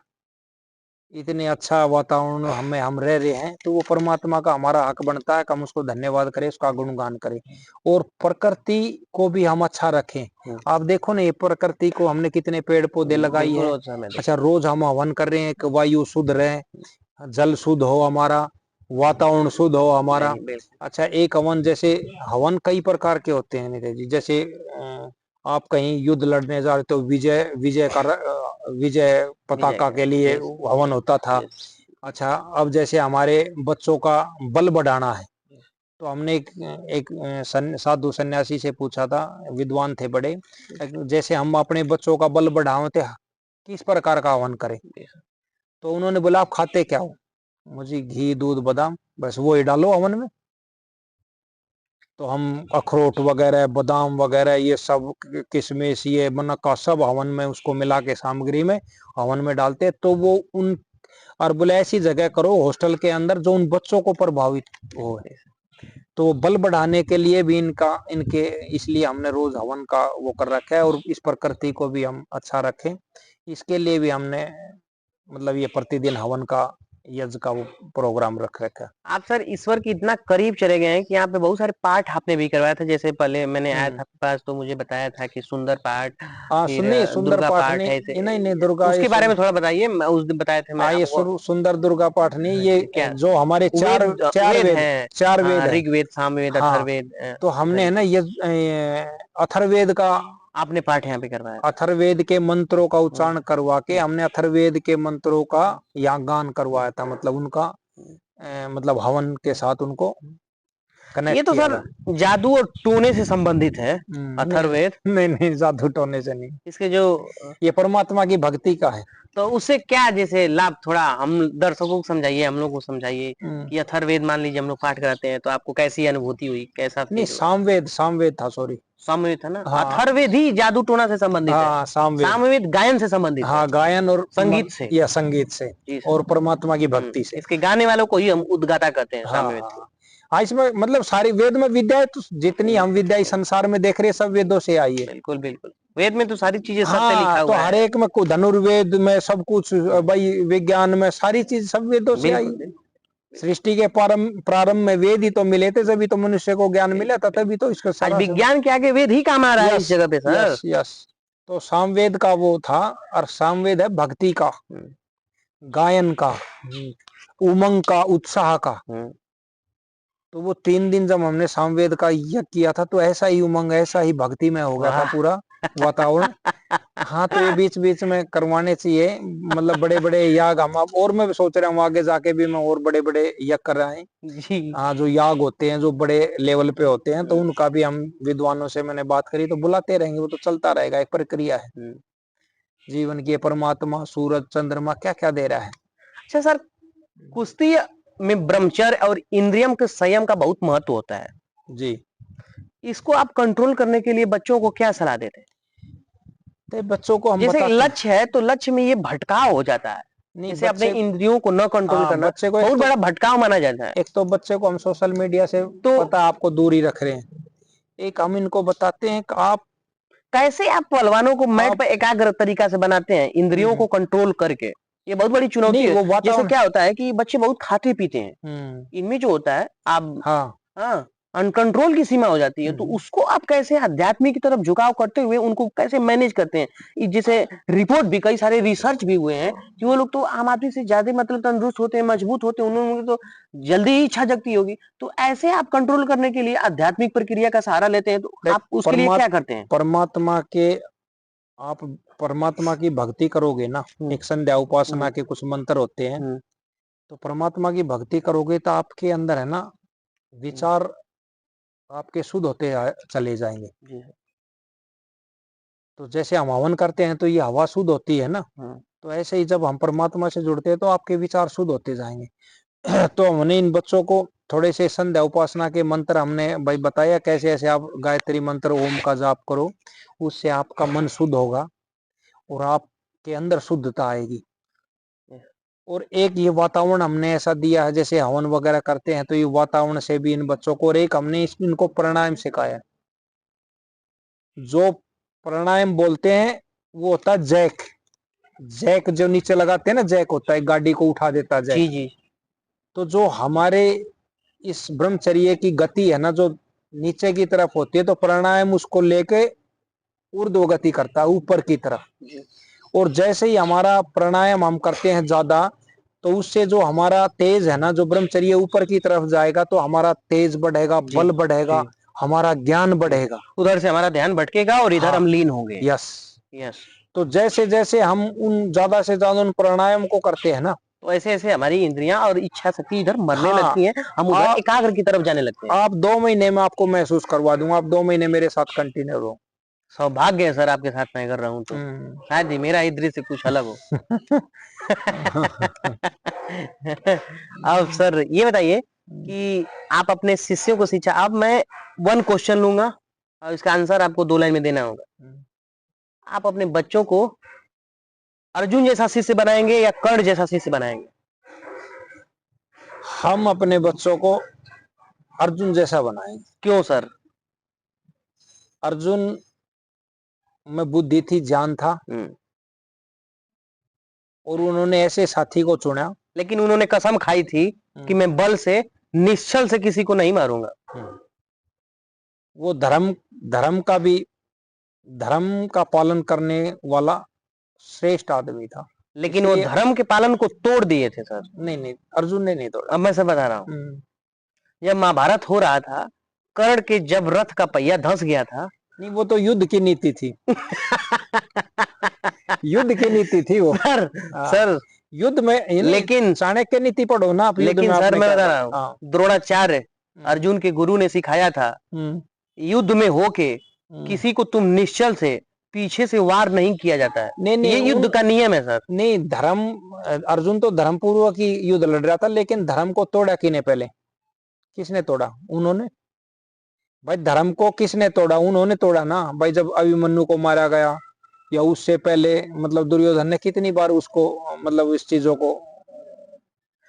Speaker 2: इतने अच्छा वातावरण हमें, हम रह रहे हैं, तो वो परमात्मा का हमारा हक बनता है कि हम उसको धन्यवाद करें, उसका गुणगान करें, और प्रकृति को भी हम अच्छा रखें। आप देखो ना, ये प्रकृति को हमने कितने पेड़ पौधे लगाई
Speaker 1: बिल्कुल
Speaker 2: है।
Speaker 1: वो समय
Speaker 2: अच्छा, रोज हम हवन कर रहे हैं कि वायु शुद्ध रहे, जल शुद्ध हो हमारा, वातावरण शुद्ध हो हमारा।
Speaker 1: नहीं बिल्कुल।
Speaker 2: अच्छा, एक हवन, जैसे हवन कई प्रकार के होते हैं नीरज जी, जैसे आप कहीं युद्ध लड़ने जा रहे तो विजय विजय का विजय
Speaker 1: विजय
Speaker 2: पताका
Speaker 1: का
Speaker 2: के लिए
Speaker 1: यस
Speaker 2: हवन होता था।
Speaker 1: यस।
Speaker 2: अच्छा, अब जैसे हमारे बच्चों का बल बढ़ाना है, तो हमने एक साधु सन्यासी से पूछा था, विद्वान थे बड़े, जैसे हम अपने बच्चों का बल बढ़ाते किस प्रकार का हवन करें। तो उन्होंने बोला आप खाते क्या हो? मुझे घी दूध बादाम बस वो ही डालो हवन में। तो हम अखरोट वगैरह बादाम वगैरह ये सब किशमिश ये मनक्का सब हवन में उसको मिला के सामग्री में हवन में डालते। तो वो उन और बोले ऐसी जगह करो हॉस्टल के अंदर जो उन बच्चों को प्रभावित हो। तो बल बढ़ाने के लिए भी इनके इसलिए हमने रोज हवन का वो कर रखा है, और इस प्रकृति को भी हम अच्छा रखें इसके लिए भी हमने मतलब ये प्रतिदिन हवन का यज्ञ का वो प्रोग्राम रख रखा है।
Speaker 1: आप सर ईश्वर के इतना करीब चले गए हैं कि यहाँ पे बहुत सारे पाठ आपने भी करवाया था। जैसे पहले मैंने आया था आपके पास तो मुझे बताया था कि सुंदर पाठ, फिर
Speaker 2: सुनिए सुंदर
Speaker 1: दुर्गा
Speaker 2: पाठ
Speaker 1: पाठ
Speaker 2: नहीं,
Speaker 1: है ऐसे,
Speaker 2: नहीं दुर्गा
Speaker 1: उसके बारे में थोड़ा बताइए। मैं उस दिन बताए थे मैं
Speaker 2: ये
Speaker 1: आपको।
Speaker 2: सुंदर दुर्गा पाठ नहीं, ये
Speaker 1: क्या
Speaker 2: जो हमारे चार चार
Speaker 1: वेद
Speaker 2: वेद
Speaker 1: हैं?
Speaker 2: चार
Speaker 1: हाँ,
Speaker 2: वेद है।
Speaker 1: ऋग्वेद, सामवेद,
Speaker 2: हाँ,
Speaker 1: अथर्ववेद।
Speaker 2: तो हमने है ना ये अथर्ववेद का
Speaker 1: आपने पाठ यहाँ पे करवाया?
Speaker 2: अथर्ववेद के मंत्रों का उच्चारण करवा के हमने अथर्ववेद के मंत्रों का यहाँ गान करवाया था, मतलब उनका मतलब हवन के साथ उनको
Speaker 1: ये
Speaker 2: कनेक्ट
Speaker 1: तो
Speaker 2: किया
Speaker 1: सर
Speaker 2: था।
Speaker 1: जादू और टोने से संबंधित है
Speaker 2: नहीं
Speaker 1: अथर्ववेद।
Speaker 2: नहीं जादू टोने से नहीं,
Speaker 1: इसके जो
Speaker 2: ये परमात्मा की भक्ति का है।
Speaker 1: तो उससे क्या जैसे लाभ, थोड़ा हम दर्शकों को समझाइए, हम लोग को समझाइए कि अथर्ववेद मान लीजिए हम लोग पाठ कराते हैं तो आपको कैसी अनुभूति हुई, कैसा
Speaker 2: नहीं
Speaker 1: फील हुआ?
Speaker 2: सामवेद था, सॉरी
Speaker 1: सामवेद था ना?
Speaker 2: हाँ
Speaker 1: अथर्ववेद ही जादू टोना से संबंधित है।
Speaker 2: हाँ सामवेद,
Speaker 1: सामवेद गायन से संबंधित है,
Speaker 2: हाँ गायन और
Speaker 1: संगीत से।
Speaker 2: या संगीत से
Speaker 1: जी सर।
Speaker 2: और परमात्मा की भक्ति से।
Speaker 1: इसके गाने वालों को ही हम उद्गाता कहते हैं
Speaker 2: हाँ
Speaker 1: सामवेद के।
Speaker 2: हाँ हाँ, इसमें मतलब सारी वेद में विद्या है, तो जितनी हम विद्या इस संसार में देख रहे हैं सब वेदों से आई है।
Speaker 1: बिल्कुल बिल्कुल, वेद में तो सारी चीजें सत्य
Speaker 2: हाँ
Speaker 1: लिखा
Speaker 2: तो
Speaker 1: हुआ
Speaker 2: हर
Speaker 1: है।
Speaker 2: एक में धनुर्वेद में सब कुछ भाई विज्ञान में सारी चीज सब वेदों से आई।
Speaker 1: बिल्कुल
Speaker 2: सृष्टि के प्रारंभ में वेद ही तो मिले थे, जब तो मनुष्य को ज्ञान मिला था, तभी तो इसका
Speaker 1: आज
Speaker 2: सारा
Speaker 1: विज्ञान के आगे वेद ही काम आ रहा है इस जगह पे सर।
Speaker 2: यस यस, तो सामवेद का वो था, और सामवेद है भक्ति का, गायन का, उमंग का, उत्साह का। तो वो 3 दिन जब हमने सामवेद का यज्ञ किया था तो ऐसा ही उमंग ऐसा ही भक्ति में हो गया था पूरा वातावरण। हाँ तो ये बीच बीच में करवाने चाहिए, मतलब बड़े बड़े याग हम अब, और मैं भी सोच रहा हूँ आगे जाके भी मैं और बड़े बड़े यज्ञ कर रहे हैं
Speaker 1: जी।
Speaker 2: हाँ जो याग होते हैं जो बड़े लेवल पे होते हैं, तो उनका भी हम विद्वानों से मैंने बात करी, तो बुलाते रहेंगे, वो तो चलता रहेगा, एक प्रक्रिया है जीवन की। परमात्मा सूरज चंद्रमा क्या क्या दे रहा है।
Speaker 1: अच्छा सर, कुश्ती में ब्रह्मचर्य और इंद्रियम के संयम का बहुत महत्व होता है
Speaker 2: जी,
Speaker 1: इसको आप कंट्रोल करने के लिए बच्चों को क्या सलाह देते हैं?
Speaker 2: तो बच्चों को हम
Speaker 1: जैसे
Speaker 2: बताते हैं,
Speaker 1: लक्ष्य है तो लक्ष्य में ये भटकाव हो जाता है,
Speaker 2: नहीं
Speaker 1: जैसे अपने
Speaker 2: बच्चे,
Speaker 1: इंद्रियों को न कंट्रोल
Speaker 2: हाँ
Speaker 1: करना
Speaker 2: बच्चे को
Speaker 1: बहुत बड़ा भटकाव माना जाता है।
Speaker 2: एक तो बच्चे को हम सोशल मीडिया से
Speaker 1: तो
Speaker 2: पता आपको दूर ही रख रहे हैं, एक हम इनको बताते हैं कि आप
Speaker 1: कैसे आप पहलवानों को मैट पे एकाग्र तरीका से बनाते हैं इंद्रियों को कंट्रोल करके, ये बहुत बड़ी चुनौती
Speaker 2: नहीं
Speaker 1: है।
Speaker 2: वो
Speaker 1: जैसे
Speaker 2: वातावरण,
Speaker 1: क्या होता है कि बच्चे बहुत खाते पीते हैं, इनमें जो होता है आप हाँ अनकंट्रोल की सीमा हो जाती है, तो उसको आप कैसे आध्यात्मिक की तरफ झुकाव करते हुए उनको कैसे मैनेज करते हैं? जैसे रिपोर्ट भी कई सारे रिसर्च भी हुए हैं कि वो लोग तो आम आदमी से ज्यादा मतलब तंदुरुस्त होते हैं, मजबूत होते हैं, उन्होंने तो जल्दी ही इच्छा जगती होगी। तो ऐसे आप कंट्रोल करने के लिए आध्यात्मिक प्रक्रिया का सहारा लेते हैं, तो आप उसके लिए क्या करते हैं?
Speaker 2: परमात्मा के आप परमात्मा की भक्ति करोगे ना, एक संध्या उपासना के कुछ मंत्र होते हैं, तो परमात्मा की भक्ति करोगे तो आपके अंदर है ना विचार आपके शुद्ध होते चले जाएंगे। तो जैसे हम हवन करते हैं तो ये हवा शुद्ध होती है ना, तो ऐसे ही जब हम परमात्मा से जुड़ते हैं तो आपके विचार शुद्ध होते जाएंगे। तो हमने इन बच्चों को थोड़े से संध्या उपासना के मंत्र हमने भाई बताया, कैसे ऐसे आप गायत्री मंत्र ओम का जाप करो, उससे आपका मन शुद्ध होगा और आपके अंदर शुद्धता आएगी। और एक ये वातावरण हमने ऐसा दिया है, जैसे हवन वगैरह करते हैं तो ये वातावरण से भी इन बच्चों को, और एक हमने इनको प्राणायाम सिखाया। जो प्राणायाम बोलते हैं वो होता है जैक, जैक जो नीचे लगाते हैं ना, जैक होता है गाड़ी को उठा देता है जैक।
Speaker 1: जी जी।
Speaker 2: तो जो हमारे इस ब्रह्मचर्य की गति है ना जो नीचे की तरफ होती है, तो प्राणायाम उसको लेके ऊर्ध्व गति करता है ऊपर की तरफ। और जैसे ही हमारा प्राणायाम हम करते हैं ज्यादा, तो उससे जो हमारा तेज है ना जो ब्रह्मचर्य ऊपर की तरफ जाएगा, तो हमारा तेज बढ़ेगा, बल बढ़ेगा, हमारा ज्ञान बढ़ेगा,
Speaker 1: उधर से हमारा ध्यान भटकेगा और इधर हम लीन होंगे।
Speaker 2: यस। तो जैसे जैसे हम उन ज्यादा से ज्यादा उन प्राणायाम को करते हैं ना,
Speaker 1: तो ऐसे ऐसे हमारी इंद्रियां और इच्छा शक्ति इधर मरने
Speaker 2: हाँ,
Speaker 1: लगती है, हम उधर
Speaker 2: आप
Speaker 1: एकाग्र की तरफ जाने लगते हैं।
Speaker 2: आप 2 महीने में आपको महसूस करवा दूंगा, आप 2 महीने मेरे साथ कंटिन्यू रहो।
Speaker 1: सौभाग्य है सर आपके साथ मैं कर रहा हूँ तो, शायद ही मेरा ही दृश्य कुछ अलग हो। अब सर ये बताइए कि आप अपने शिष्यों को शिक्षा, अब मैं 1 क्वेश्चन लूंगा और इसका आंसर आपको 2 लाइन में देना होगा। आप अपने बच्चों को अर्जुन जैसा शिष्य बनाएंगे या कर्ण जैसा शिष्य बनाएंगे?
Speaker 2: हम अपने बच्चों को अर्जुन जैसा बनाएंगे।
Speaker 1: क्यों सर?
Speaker 2: अर्जुन में बुद्धि थी, ज्ञान था, और उन्होंने ऐसे साथी को चुना।
Speaker 1: लेकिन उन्होंने कसम खाई थी कि मैं बल से, निश्चल से किसी को नहीं मारूंगा।
Speaker 2: वो धर्म का पालन करने वाला श्रेष्ठ आदमी था।
Speaker 1: लेकिन वो धर्म के पालन को तोड़ दिए थे सर।
Speaker 2: नहीं, अर्जुन ने नहीं तोड़ा।
Speaker 1: अब मैं सब बता रहा हूँ, जब महाभारत हो रहा था, कर्ण के जब रथ का पहिया धंस गया था,
Speaker 2: नहीं वो तो युद्ध की नीति थी। युद्ध की नीति थी वो
Speaker 1: सर
Speaker 2: युद्ध में,
Speaker 1: लेकिन
Speaker 2: चाणक्य नीति पढ़ो ना आप।
Speaker 1: लेकिन सर मैं बता रहा हूँ, द्रोणाचार्य अर्जुन के गुरु ने सिखाया था, युद्ध में होके किसी को तुम निश्चल से पीछे से वार नहीं किया जाता है। नहीं, ये युद्ध का नियम है सर।
Speaker 2: नहीं, अर्जुन तो धर्म पूर्वक ही युद्ध लड़ रहा था, लेकिन धर्म को तोड़ा किसने पहले? किसने तोड़ा? उन्होंने। भाई धर्म को किसने तोड़ा? उन्होंने तोड़ा ना भाई। जब अभिमन्यु को मारा गया, या उससे पहले मतलब दुर्योधन ने कितनी बार उसको मतलब इस चीजों को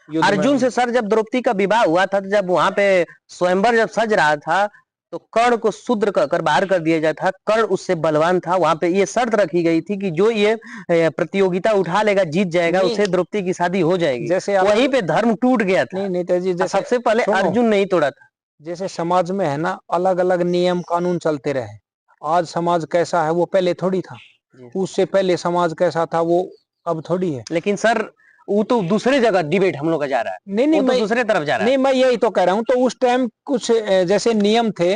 Speaker 1: अर्जुन से सर जब द्रौपदी का विवाह हुआ था, तो जब वहां पे स्वयंवर जब सज रहा था, तो कर्ण को शूद्र कहकर बाहर कर दिया जाता था। कर्ण उससे बलवान था। वहां पे ये शर्त रखी गई थी कि जो ये प्रतियोगिता उठा लेगा, जीत जाएगा, उससे द्रौपदी की शादी हो जाएगी। जैसे वहीं पे धर्म टूट गया था।
Speaker 2: नहीं नेताजी, जैसे
Speaker 1: सबसे पहले अर्जुन नहीं तोड़ा था।
Speaker 2: जैसे समाज में है ना, अलग अलग नियम कानून चलते रहे। आज समाज कैसा है वो पहले थोड़ी था, उससे पहले समाज कैसा था वो अब थोड़ी है।
Speaker 1: लेकिन सर वो तो दूसरे जगह डिबेट हम लोग का जा रहा है। नहीं, तो दूसरे तरफ जा रहा है।
Speaker 2: नहीं, मैं यही तो कह रहा हूँ। तो उस टाइम कुछ जैसे नियम थे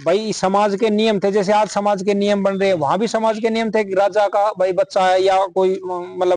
Speaker 2: भाई, समाज के नियम थे। जैसे आज समाज के नियम बन रहे हैं, वहां भी समाज के नियम थे कि राजा का भाई बच्चा है या कोई मतलब